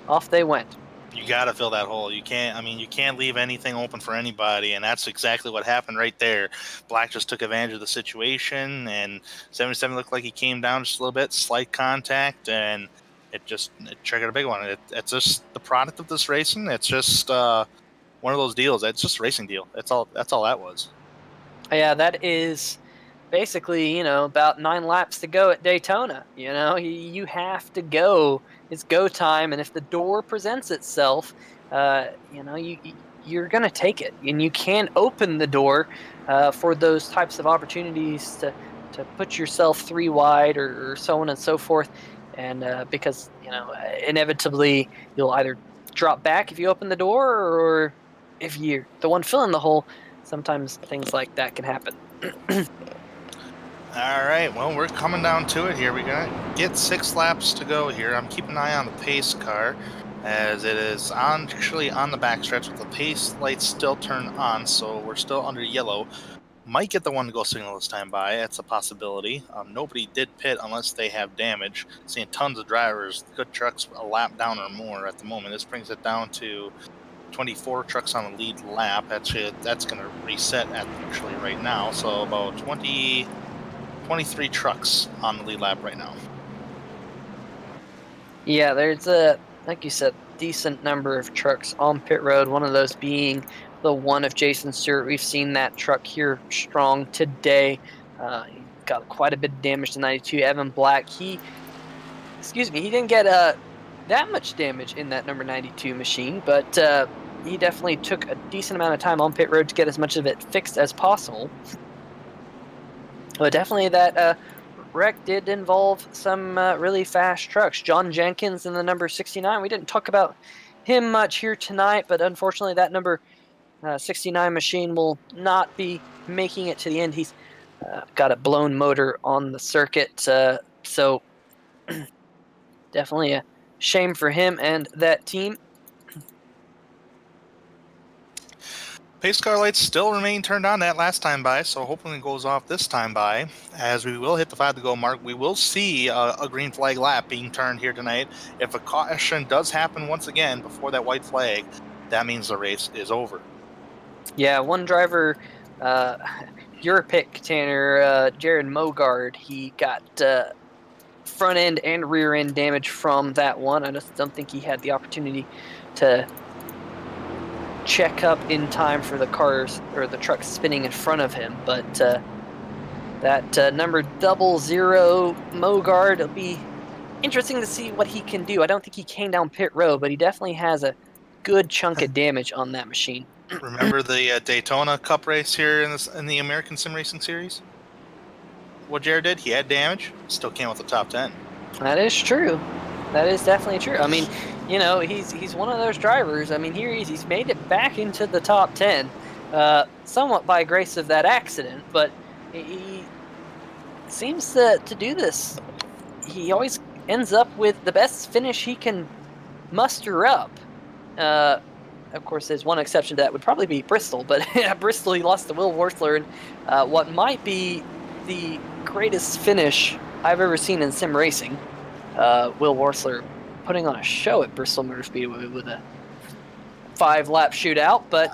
off they went. You got to fill that hole. You can't leave anything open for anybody, and that's exactly what happened right there. Black just took advantage of the situation, and 77 looked like he came down just a little bit, slight contact, and it triggered a big one. It's just the product of this racing. It's just one of those deals. It's just a racing deal. That's all that was. Yeah, that is basically, about 9 laps to go at Daytona. You have to go. It's go time, and if the door presents itself, you're gonna take it, and you can open the door for those types of opportunities to put yourself 3 wide or so on and so forth. And because inevitably you'll either drop back if you open the door, or if you're the one filling the hole, sometimes things like that can happen. All right, well, we're coming down to it here. We're going to get 6 laps to go here. I'm keeping an eye on the pace car, as it is actually on the backstretch with the pace lights still turned on, so we're still under yellow. Might get the one to go signal this time by. That's a possibility. Nobody did pit unless they have damage. Seeing tons of drivers, good trucks a lap down or more at the moment. This brings it down to 24 trucks on the lead lap. That's going to reset actually right now, so about 23 trucks on the lead lap right now. Yeah, there's like you said, decent number of trucks on pit road. One of those being the one of Jason Stewart. We've seen that truck here strong today. He got quite a bit of damage to 92. Evan Black, he didn't get that much damage in that number 92 machine, but he definitely took a decent amount of time on pit road to get as much of it fixed as possible. But definitely that wreck did involve some really fast trucks. John Jenkins in the number 69. We didn't talk about him much here tonight, but unfortunately that number 69 machine will not be making it to the end. He's got a blown motor on the circuit, so definitely a shame for him and that team. Pace car lights still remain turned on that last time by, so hopefully it goes off this time by. As we will hit the 5 to go mark, we will see a green flag lap being turned here tonight. If a caution does happen once again before that white flag, that means the race is over. Yeah, one driver, your pick, Tanner, Jared Mogard, he got front end and rear end damage from that one. I just don't think he had the opportunity to check up in time for the cars or the trucks spinning in front of him. But that number 00 Mogard, it'll be interesting to see what he can do. I don't think he came down pit road, but he definitely has a good chunk of damage on that machine. Remember the Daytona Cup race here in the American Sim Racing Series? What Jared did, he had damage, still came with the top 10. That is true. That is definitely true. I mean, he's one of those drivers. I mean, here he's made it back into the top 10, somewhat by grace of that accident, but he seems to do this. He always ends up with the best finish he can muster up. Of course, there's one exception to that would probably be Bristol, but Bristol, he lost to Will Worthler in what might be the greatest finish I've ever seen in sim racing. Will Worthler putting on a show at Bristol Motor Speedway with a 5-lap shootout, but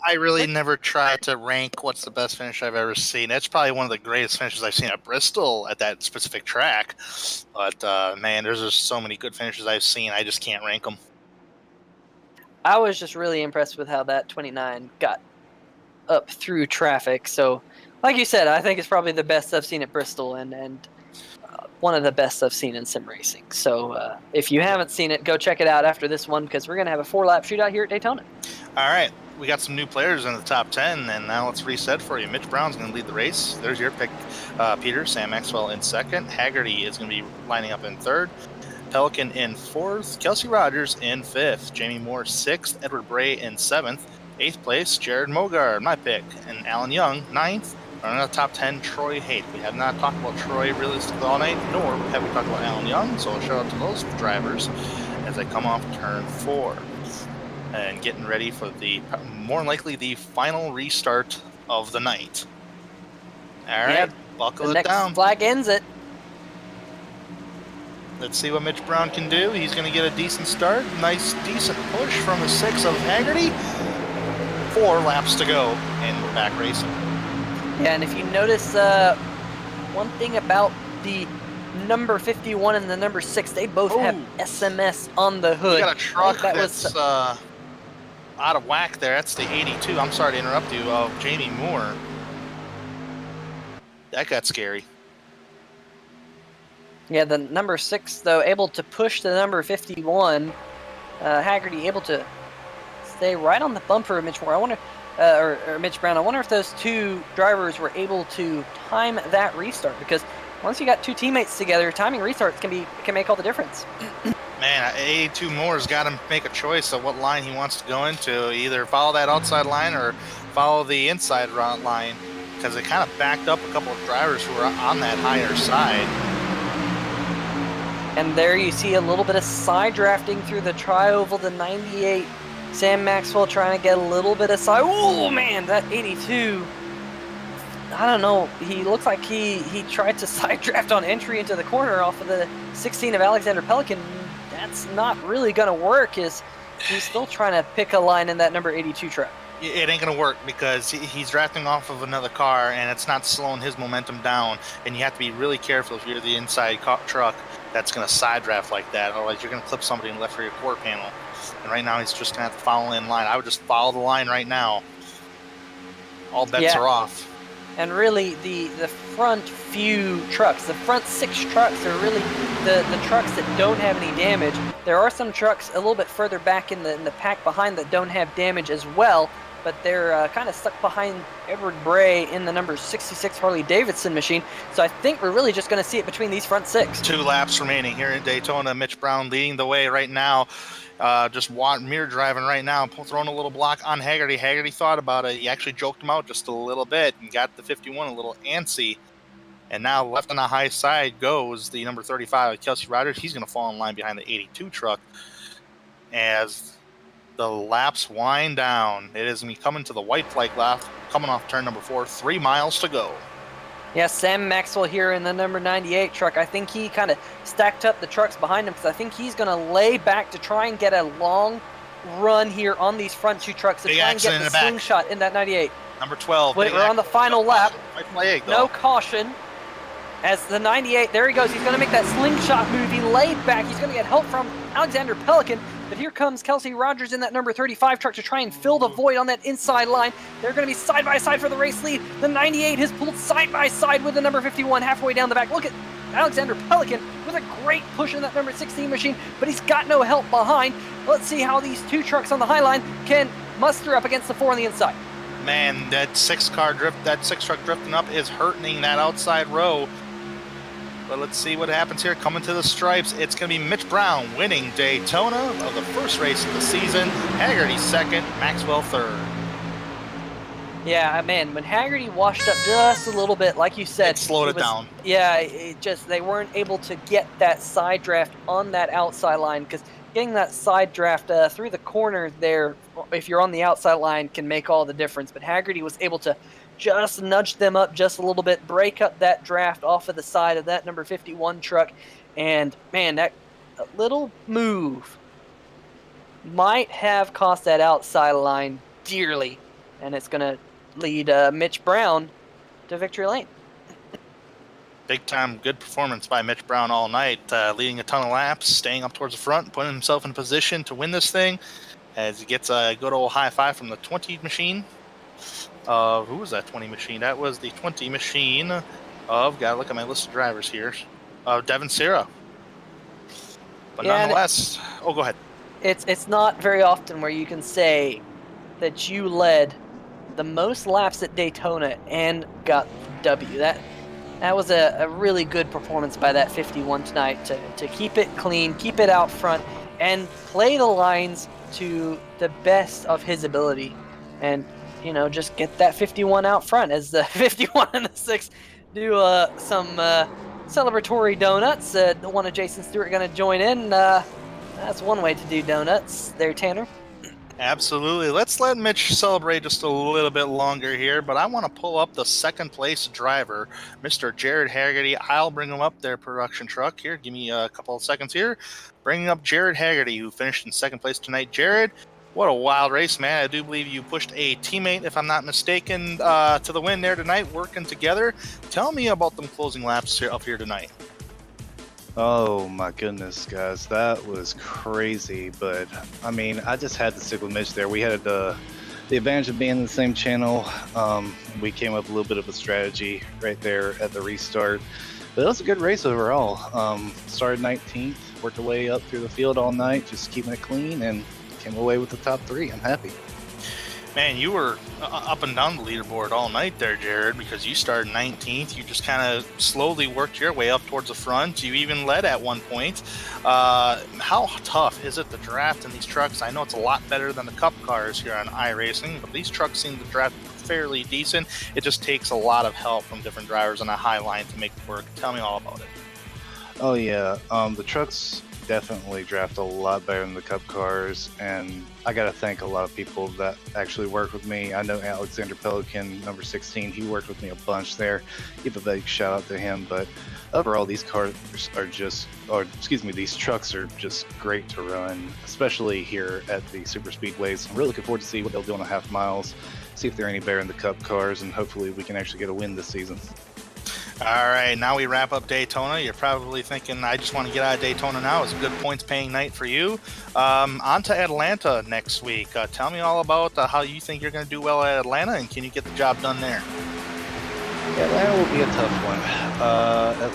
I really never tried to rank what's the best finish I've ever seen. That's probably one of the greatest finishes I've seen at Bristol at that specific track. But man, there's just so many good finishes I've seen. I just can't rank them. I was just really impressed with how that 29 got up through traffic. So, like you said, I think it's probably the best I've seen at Bristol, and one of the best I've seen in sim racing. So if you haven't seen it, go check it out after this one, because we're going to have a 4-lap shootout here at Daytona. All right. We got some new players in the top 10, and now let's reset for you. Mitch Brown's going to lead the race. There's your pick, Peter. Sam Maxwell in second. Haggerty is going to be lining up in third. Pelican in fourth. Kelsey Rogers in fifth. Jamie Moore sixth. Edward Bray in seventh. Eighth place, Jared Mogard, my pick. And Alan Young, ninth. On the top 10, Troy Haight. We have not talked about Troy realistically all night, nor have we talked about Alan Young, so a shout out to those drivers as they come off turn 4 and getting ready for more than likely the final restart of the night. All right, buckle it down. Next flag ends it. Let's see what Mitch Brown can do. He's going to get a decent start. Nice, decent push from the 6 of Haggerty. 4 laps to go, and we're back racing. Yeah, and if you notice one thing about the number 51 and the number 6, they both have SMS on the hood. You got a truck that's out of whack there. That's the 82. I'm sorry to interrupt you. Jamie Moore. That got scary. Yeah, the number 6, though, able to push the number 51. Haggerty able to stay right on the bumper of Mitch Moore. I wonder, or Mitch Brown. I wonder if those two drivers were able to time that restart, because once you got two teammates together, timing restarts can make all the difference. Man, 82 Moore's got to make a choice of what line he wants to go into. Either follow that outside line or follow the inside line, because it kind of backed up a couple of drivers who were on that higher side. And there you see a little bit of side drafting through the tri-oval, the 98. Sam Maxwell trying to get a little bit of side. Oh man, that 82. I don't know. He looks like he tried to side draft on entry into the corner off of the 16 of Alexander Pelican. That's not really going to work. He's still trying to pick a line in that number 82 truck. It ain't going to work because he's drafting off of another car, and it's not slowing his momentum down. And you have to be really careful if you're the inside truck that's going to side draft like that. Otherwise, you're going to clip somebody in the left rear quarter panel. And right now, he's just going to have to follow in line. I would just follow the line right now. All bets are off. And really, the front few trucks, the front 6 trucks are really the trucks that don't have any damage. There are some trucks a little bit further back in the pack behind that don't have damage as well, but they're kind of stuck behind Edward Bray in the number 66 Harley-Davidson machine. So I think we're really just going to see it between these front 6. 2 laps remaining here in Daytona. Mitch Brown leading the way right now. Just mirror driving right now, throwing a little block on Haggerty. Haggerty thought about it. He actually joked him out just a little bit and got the 51 a little antsy. And now left on the high side goes the number 35, Kelsey Rogers. He's going to fall in line behind the 82 truck as the laps wind down. It is going to be coming to the white flag lap, coming off turn number 4, 3 miles to go. Yeah, Sam Maxwell here in the number 98 truck. I think he kind of stacked up the trucks behind him because I think he's going to lay back to try and get a long run here on these front 2 trucks to try and get the slingshot in that 98. Number 12. We're on the final lap. Flag, no caution. As the 98, there he goes. He's going to make that slingshot move. He laid back. He's going to get help from Alexander Pelican. But here comes Kelsey Rogers in that number 35 truck to try and fill the void on that inside line. They're going to be side by side for the race lead. The 98 has pulled side by side with the number 51 halfway down the back. Look at Alexander Pelican with a great push in that number 16 machine, but he's got no help behind. Let's see how these 2 trucks on the high line can muster up against the 4 on the inside. Man, that 6 truck drifting up is hurting that outside row. But let's see what happens here. Coming to the stripes, it's going to be Mitch Brown winning Daytona of the first race of the season. Haggerty 2nd, Maxwell 3rd. Yeah, man, when Haggerty washed up just a little bit, like you said, it slowed it down. Yeah, they weren't able to get that side draft on that outside line, because getting that side draft through the corner there, if you're on the outside line, can make all the difference. But Haggerty was able to just nudge them up just a little bit, break up that draft off of the side of that number 51 truck. And, man, that little move might have cost that outside line dearly. And it's going to lead Mitch Brown to victory lane. Big time good performance by Mitch Brown all night, leading a ton of laps, staying up towards the front, putting himself in a position to win this thing as he gets a good old high five from the 20 machine. Who was that 20 machine? That was the 20 machine of, gotta look at my list of drivers here, of Devin Serra. But nonetheless, go ahead. It's not very often where you can say that you led the most laps at Daytona and got W. That was a really good performance by that 51 tonight to keep it clean, keep it out front, and play the lines to the best of his ability. And just get that 51 out front as the 51 and the 6 do some celebratory donuts. One of Jason Stewart going to join in. That's one way to do donuts there, Tanner. Absolutely. Let's let Mitch celebrate just a little bit longer here, but I want to pull up the 2nd place driver, Mr. Jared Haggerty. I'll bring him up, their production truck here. Give me a couple of seconds here. Bringing up Jared Haggerty, who finished in 2nd place tonight. Jared, what a wild race, man. I do believe you pushed a teammate, if I'm not mistaken, to the win there tonight, working together. Tell me about them closing laps up here tonight. Oh my goodness, guys, that was crazy. But I mean, I just had to stick with Mitch there. We had the the advantage of being in the same channel, we came up with a little bit of a strategy right there at the restart. But it was a good race overall. Started 19th, worked our way up through the field all night, just keeping it clean, and came away with the top 3. I'm happy. Man, you were up and down the leaderboard all night there, Jared, because you started 19th. You just kind of slowly worked your way up towards the front. You even led at one point. How tough is it to draft in these trucks? I know it's a lot better than the Cup cars here on iRacing, but these trucks seem to draft fairly decent. It just takes a lot of help from different drivers on a high line to make it work. Tell me all about it. Oh yeah, the trucks definitely draft a lot better than the Cup cars, and I gotta thank a lot of people that actually work with me. I know Alexander Pelican, number 16, he worked with me a bunch there. Give a big shout out to him. But overall, these cars are just, these trucks are just great to run, especially here at the super speedways. I'm really looking forward to see what they'll do on the half miles, see if they're any better than the Cup cars, and hopefully we can actually get a win this season. All right, now we wrap up Daytona. You're probably thinking, I just want to get out of Daytona now. It's a good points-paying night for you. On to Atlanta next week. Tell me all about how you think you're going to do well at Atlanta, and can you get the job done there? Atlanta will be a tough one. At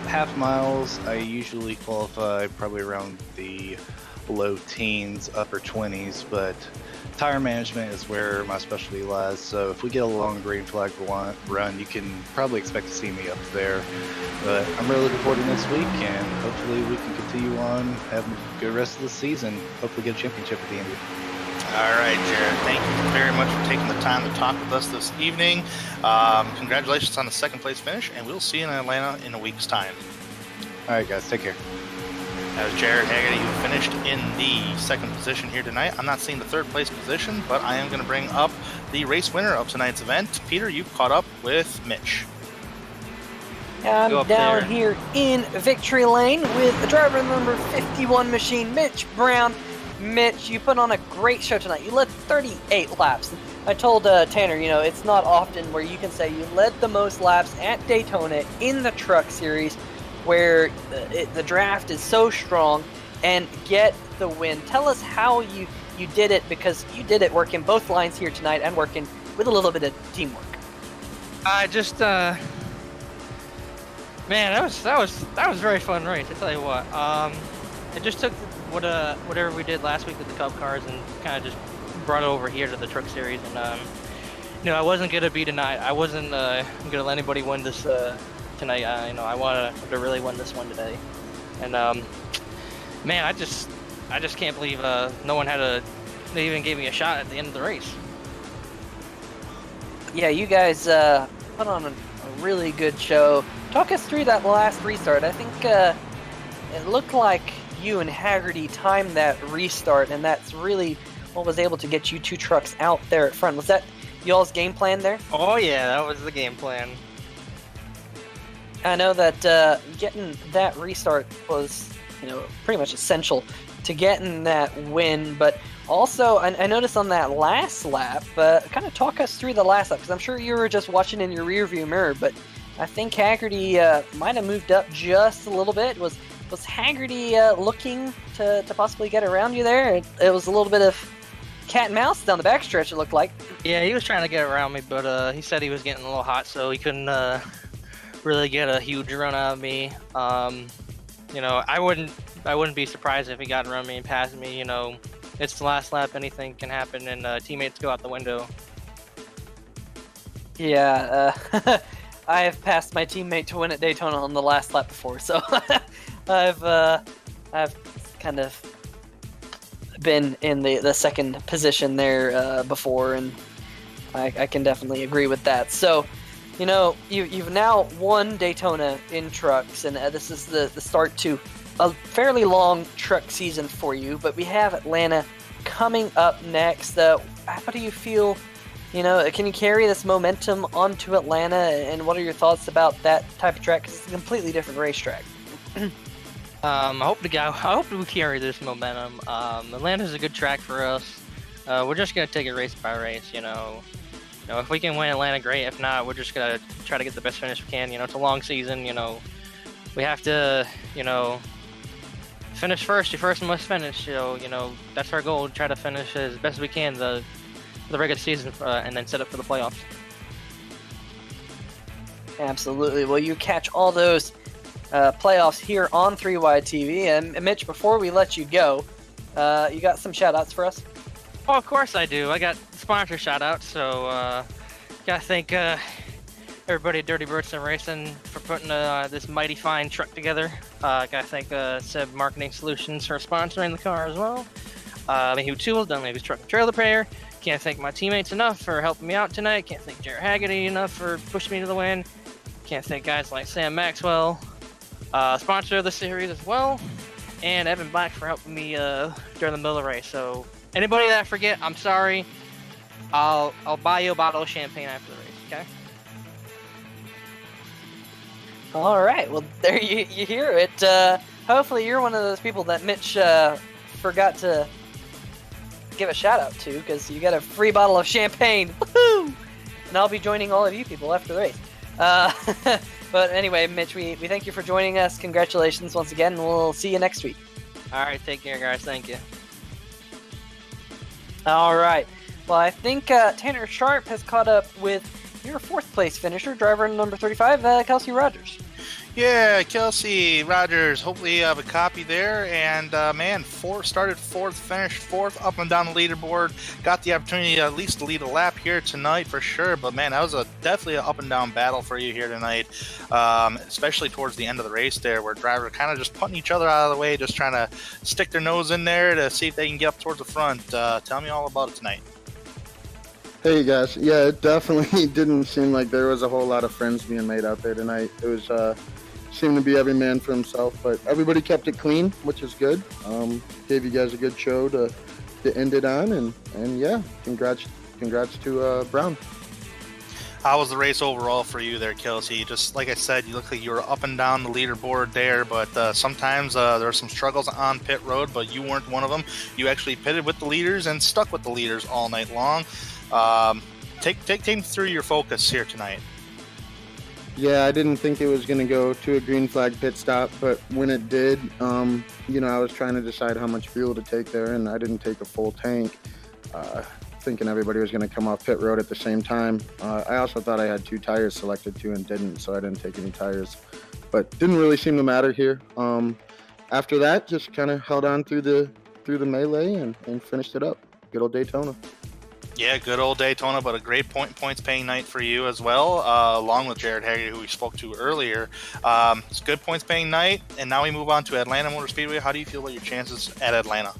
half miles, I usually qualify probably around the low teens, upper 20s, but tire management is where my specialty lies. So if we get a long green flag run, you can probably expect to see me up there. But I'm really looking forward to next week, and hopefully we can continue on having a good rest of the season. Hopefully get a championship at the end of it. All right, Jared, thank you very much for taking the time to talk with us this evening. Congratulations on the second place finish, and we'll see you in Atlanta in a week's time. All right, guys, take care. That was Jared Haggerty, who finished in the second position here tonight. I'm not seeing the third place position, but I am going to bring up the race winner of tonight's event. Peter, you've caught up with Mitch. I'm down here in victory lane with the driver number 51 machine, Mitch Brown. Mitch, you put on a great show tonight. You led 38 laps. I told Tanner, it's not often where you can say you led the most laps at Daytona in the truck series, where the draft is so strong, and get the win. Tell us how you did it, because you did it working both lines here tonight and working with a little bit of teamwork. I just, man, that was a very fun race. I tell you what, I just took whatever we did last week with the Cup cars and kind of just brought it over here to the truck series. And I wasn't gonna be tonight. I wasn't gonna let anybody win this tonight. I wanted to really win this one today. And man, I just can't believe no one they even gave me a shot at the end of the race. Yeah, you guys put on a really good show. Talk us through that last restart. I think it looked like you and Haggerty timed that restart, and that's really what was able to get you 2 trucks out there at front. Was that y'all's game plan there? Oh yeah, that was the game plan. I know that getting that restart was, pretty much essential to getting that win. But also, I noticed on that last lap, kind of talk us through the last lap, because I'm sure you were just watching in your rearview mirror, but I think Haggerty might have moved up just a little bit. Was Haggerty looking to possibly get around you there? It was a little bit of cat and mouse down the backstretch, it looked like. Yeah, he was trying to get around me, but he said he was getting a little hot, so he couldn't really get a huge run out of me. I wouldn't be surprised if he got around me and passed me. It's the last lap, anything can happen, and teammates go out the window. Yeah, I have passed my teammate to win at Daytona on the last lap before, so I've kind of been in the second position there before, and I can definitely agree with that. So, you've now won Daytona in trucks, and this is the start to a fairly long truck season for you, but we have Atlanta coming up next. How do you feel? Can you carry this momentum onto Atlanta, and what are your thoughts about that type of track? Because it's a completely different racetrack. I hope we carry this momentum. Atlanta's a good track for us. We're just gonna take it race by race. If we can win Atlanta, great. If not, we're just gonna try to get the best finish we can. It's a long season. We have to, finish first. You first must finish. That's our goal. Try to finish as best we can. The the regular season and then set up for the playoffs. Absolutely. Well, you catch all those playoffs here on 3Y TV. And Mitch, before we let you go, you got some shout-outs for us? Oh, of course I do. I got sponsor shout-outs, so gotta thank everybody at Dirty Bird Sim Racing for putting this mighty fine truck together. Gotta thank Seb Marketing Solutions for sponsoring the car as well. Mayhew Tools, Dunleavy's Truck and Trailer Repair. Can't thank my teammates enough for helping me out tonight. Can't thank Jared Haggerty enough for pushing me to the win. Can't thank guys like Sam Maxwell, sponsor of the series as well, and Evan Black for helping me during the middle of the race. So anybody that I forget, I'm sorry. I'll buy you a bottle of champagne after the race, okay? All right. Well, there you hear it. Hopefully you're one of those people that Mitch forgot to give a shout out to, because you got a free bottle of champagne. Woohoo! And I'll be joining all of you people after the race. But anyway, Mitch, we thank you for joining us. Congratulations once again, and we'll see you next week. All right, take care, guys. Thank you. All right. Well, I think Tanner Sharp has caught up with your fourth place finisher, driver number 35, Kelsey Rogers. Yeah, Kelsey Rogers. Hopefully you have a copy there. And man, started fourth, finished fourth, up and down the leaderboard. Got the opportunity at least to lead a lap here tonight for sure. But man, that was definitely an up and down battle for you here tonight, especially towards the end of the race there, where drivers are kind of just putting each other out of the way, just trying to stick their nose in there to see if they can get up towards the front. Tell me all about it tonight. Hey guys, yeah, it definitely didn't seem like there was a whole lot of friends being made out there tonight. It was seemed to be every man for himself, but everybody kept it clean, which is good. Gave you guys a good show to end it on, and yeah, congrats to Brown. How was the race overall for you there, Kelsey? Just like I said, you look like you were up and down the leaderboard there, but sometimes there are some struggles on pit road, but you weren't one of them. You actually pitted with the leaders and stuck with the leaders all night long. Take me through your focus here tonight. Yeah, I didn't think it was going to go to a green flag pit stop, but when it did, I was trying to decide how much fuel to take there, and I didn't take a full tank, thinking everybody was going to come off pit road at the same time. I also thought I had 2 tires selected too and didn't, so I didn't take any tires, but didn't really seem to matter here. After that, just kind of held on through the melee and finished it up. Good old Daytona. Yeah, good old Daytona, but a great points paying night for you as well, along with Jared Haggerty, who we spoke to earlier. It's a good points paying night, and now we move on to Atlanta Motor Speedway. How do you feel about your chances at Atlanta?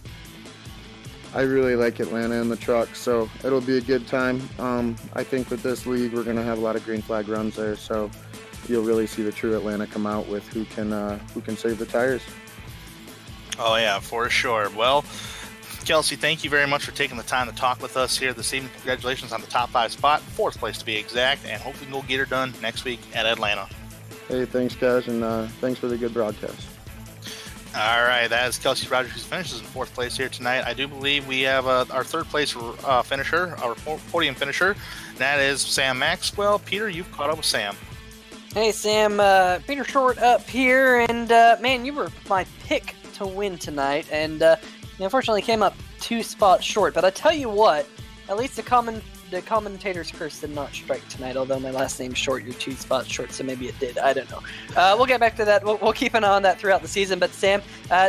I really like Atlanta in the truck, so it'll be a good time. I think with this league, we're going to have a lot of green flag runs there, so you'll really see the true Atlanta come out with who can save the tires. Oh yeah, for sure. Well, Kelsey, thank you very much for taking the time to talk with us here this evening. Congratulations on the top 5 spot, 4th place to be exact, and hopefully we'll get her done next week at Atlanta. Hey, thanks guys, and thanks for the good broadcast. All right, that is Kelsey Rogers, who finishes in 4th place here tonight. I do believe we have our 3rd place finisher, our podium finisher. That is Sam Maxwell. Peter, you've caught up with Sam. Hey, Sam. Peter Short up here, and man, you were my pick to win tonight, and you unfortunately came up 2 spots short. But I tell you what, at least the commentator's curse did not strike tonight, although my last name's Short. You're 2 spots short, so maybe it did. I don't know. We'll get back to that. We'll keep an eye on that throughout the season. But Sam,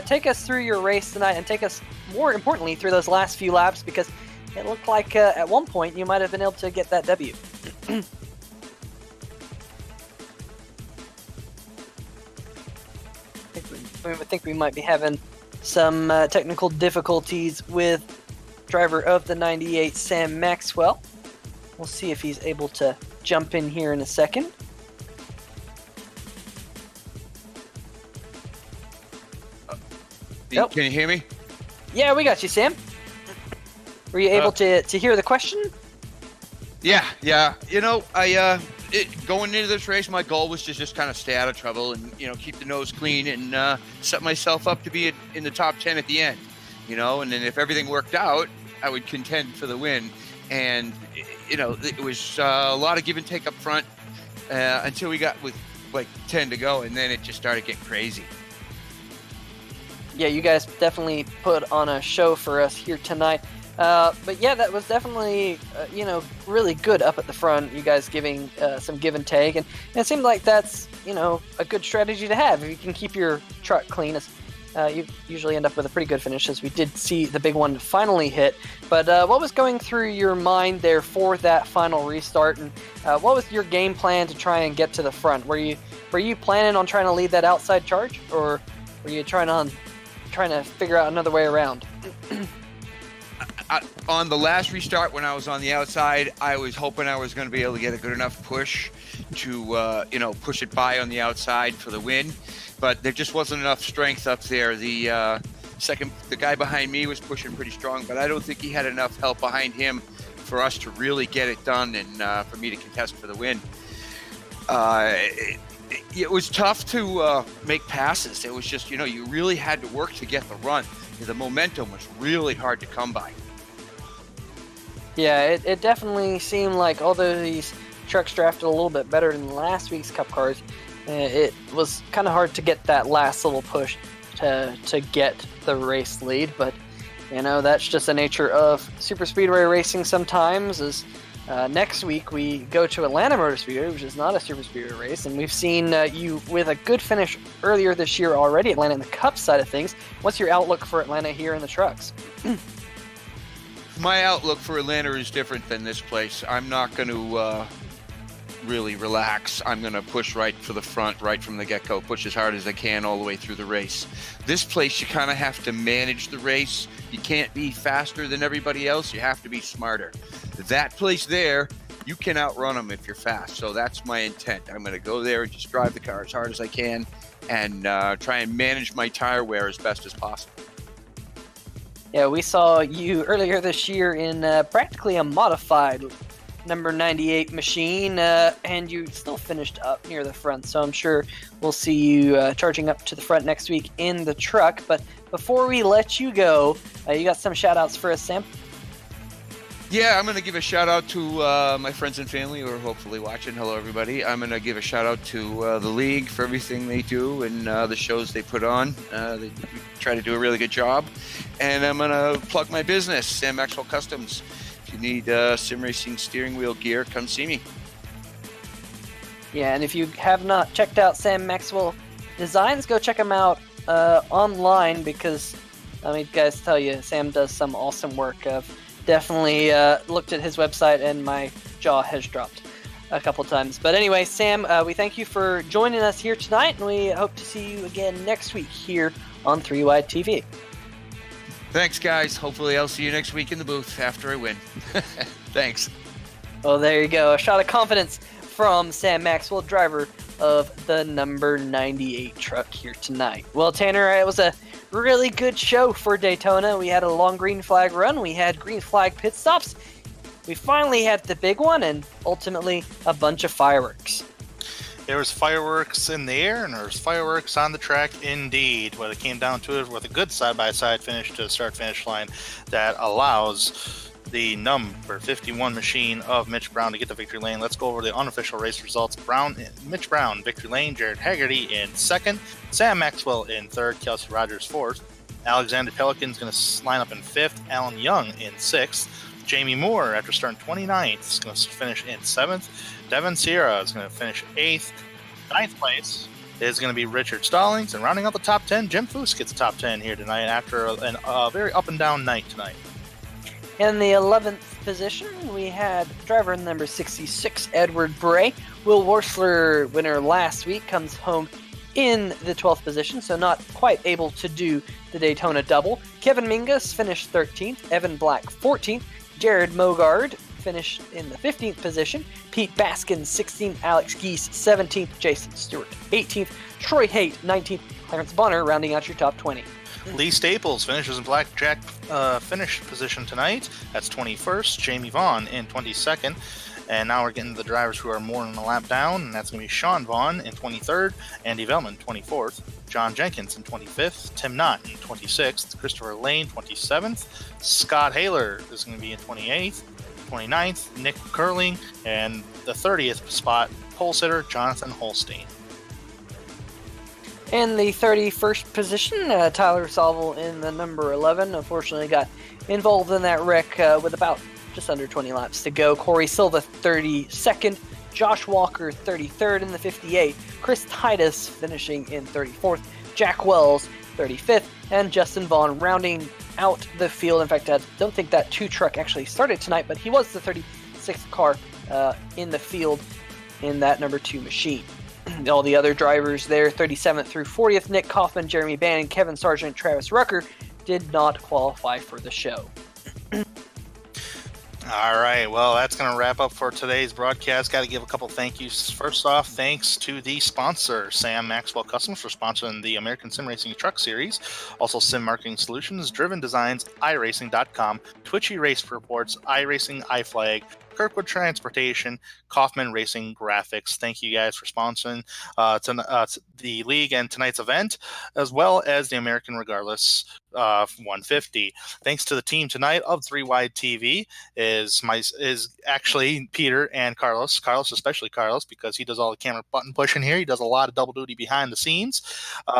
take us through your race tonight, and take us, more importantly, through those last few laps, because it looked like at one point you might have been able to get that W. I think we might be having some technical difficulties with driver of the 98, Sam Maxwell. We'll see if he's able to jump in here in a second. Can you hear me? Yeah, we got you, Sam. Were you able to hear the question? Yeah. Going into this race, my goal was to just kind of stay out of trouble and, keep the nose clean and set myself up to be in the top 10 at the end, and then if everything worked out, I would contend for the win. And, it was a lot of give and take up front until we got with like 10 to go, and then it just started getting crazy. Yeah, you guys definitely put on a show for us here tonight. But yeah, that was definitely, really good up at the front. You guys giving some give and take, and it seemed like that's, a good strategy to have. If you can keep your truck clean, you usually end up with a pretty good finish, as we did see the big one finally hit. But what was going through your mind there for that final restart, and what was your game plan to try and get to the front? Were you planning on trying to lead that outside charge, or were you trying to figure out another way around? On the last restart, when I was on the outside, I was hoping I was going to be able to get a good enough push to, push it by on the outside for the win. But there just wasn't enough strength up there. The guy behind me was pushing pretty strong, but I don't think he had enough help behind him for us to really get it done and for me to contest for the win. It was tough to make passes. It was just, you really had to work to get the run. The momentum was really hard to come by. Yeah, it definitely seemed like, although these trucks drafted a little bit better than last week's Cup cars, it was kind of hard to get that last little push to get the race lead. But, that's just the nature of super speedway racing sometimes. Next week we go to Atlanta Motor Speedway, which is not a super speedway race, and we've seen you with a good finish earlier this year already, Atlanta in the Cup side of things. What's your outlook for Atlanta here in the trucks? My outlook for Atlanta is different than this place. I'm not going to really relax. I'm going to push right for the front, right from the get-go, push as hard as I can all the way through the race. This place, you kind of have to manage the race. You can't be faster than everybody else. You have to be smarter. That place there, you can outrun them if you're fast. So that's my intent. I'm going to go there and just drive the car as hard as I can and try and manage my tire wear as best as possible. Yeah, we saw you earlier this year in practically a modified number 98 machine, and you still finished up near the front. So I'm sure we'll see you charging up to the front next week in the truck. But before we let you go, you got some shout-outs for us, Sam? Yeah, I'm going to give a shout-out to my friends and family who are hopefully watching. Hello, everybody. I'm going to give a shout-out to the league for everything they do and the shows they put on. They try to do a really good job. And I'm going to plug my business, Sam Maxwell Customs. If you need sim racing steering wheel gear, come see me. Yeah, and if you have not checked out Sam Maxwell Designs, go check him out online, because, guys, tell you, Sam does some awesome work. I've definitely looked at his website and my jaw has dropped a couple times. But anyway, Sam, we thank you for joining us here tonight, and we hope to see you again next week here on 3 Wide TV. Thanks, guys. Hopefully I'll see you next week in the booth after I win. Thanks. Well, there you go. A shot of confidence from Sam Maxwell, driver of the number 98 truck here tonight. Well, Tanner, it was a really good show for Daytona. We had a long green flag run. We had green flag pit stops. We finally had the big one, and ultimately a bunch of fireworks. There was fireworks in the air, and there was fireworks on the track indeed. When it came down to it, with a good side-by-side finish to the start-finish line that allows the number 51 machine of Mitch Brown to get the victory lane. Let's go over the unofficial race results. Mitch Brown, victory lane. Jared Haggerty in second. Sam Maxwell in third. Kelsey Rogers fourth. Alexander Pelican's going to line up in fifth. Alan Young in sixth. Jamie Moore, after starting 29th, is going to finish in seventh. Devin Sierra is going to finish 8th. 9th place is going to be Richard Stallings. And rounding out the top 10, Jim Foose gets top 10 here tonight after a very up-and-down night tonight. In the 11th position, we had driver number 66, Edward Bray. Will Worsler, winner last week, comes home in the 12th position, so not quite able to do the Daytona double. Kevin Mingus finished 13th. Evan Black 14th. Jared Mogard finished in the 15th position. Pete Baskin 16th. Alex Geese 17th. Jason Stewart 18th. Troy Haight 19th. Clarence Bonner rounding out your top 20. Lee Staples finishes in blackjack finish position tonight. That's 21st. Jamie Vaughn in 22nd. And now we're getting to the drivers who are more than a lap down, and that's going to be Sean Vaughn in 23rd, Andy Velman 24th, John Jenkins in 25th, Tim Knott in 26th, Christopher Lane 27th, Scott Haler is going to be in 28th, 29th, Nick Curling, and the 30th spot, pole sitter Jonathan Holstein. In the 31st position, Tyler Solville in the number 11 unfortunately got involved in that wreck with about just under 20 laps to go. Corey Silva 32nd, Josh Walker 33rd in the 58, Chris Titus finishing in 34th, Jack Wells 35th, and Justin Vaughn rounding out the field. In fact, I don't think that 2 truck actually started tonight, but he was the 36th car in the field in that number 2 machine. All the other drivers there, 37th through 40th, Nick Coffman, Jeremy Bannon, Kevin Sargent, Travis Rucker, did not qualify for the show. All right, well, that's going to wrap up for today's broadcast. Got to give a couple thank yous. First off, thanks to the sponsor, Sam Maxwell Customs, for sponsoring the American Sim Racing Truck Series. Also, Sim Marketing Solutions, Driven Designs, iRacing.com, Twitchy Race Reports, iRacingiFlag, Kirkwood Transportation, Coffman Racing Graphics. Thank you guys for sponsoring the league and tonight's event, as well as the American Regardless 150. Thanks to the team tonight of 3 Wide TV is actually Peter and Carlos. Carlos, especially Carlos, because he does all the camera button pushing here. He does a lot of double duty behind the scenes.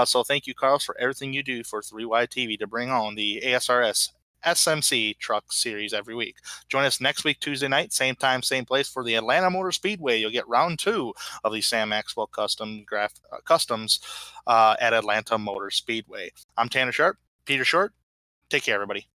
So thank you, Carlos, for everything you do for 3 Wide TV to bring on the ASRS SMC Truck Series every week. Join us next week, Tuesday night, same time, same place for the Atlanta Motor Speedway. You'll get round 2 of the Sam Maxwell Customs at Atlanta Motor Speedway. I'm Tanner Sharp, Peter Short. Take care, everybody.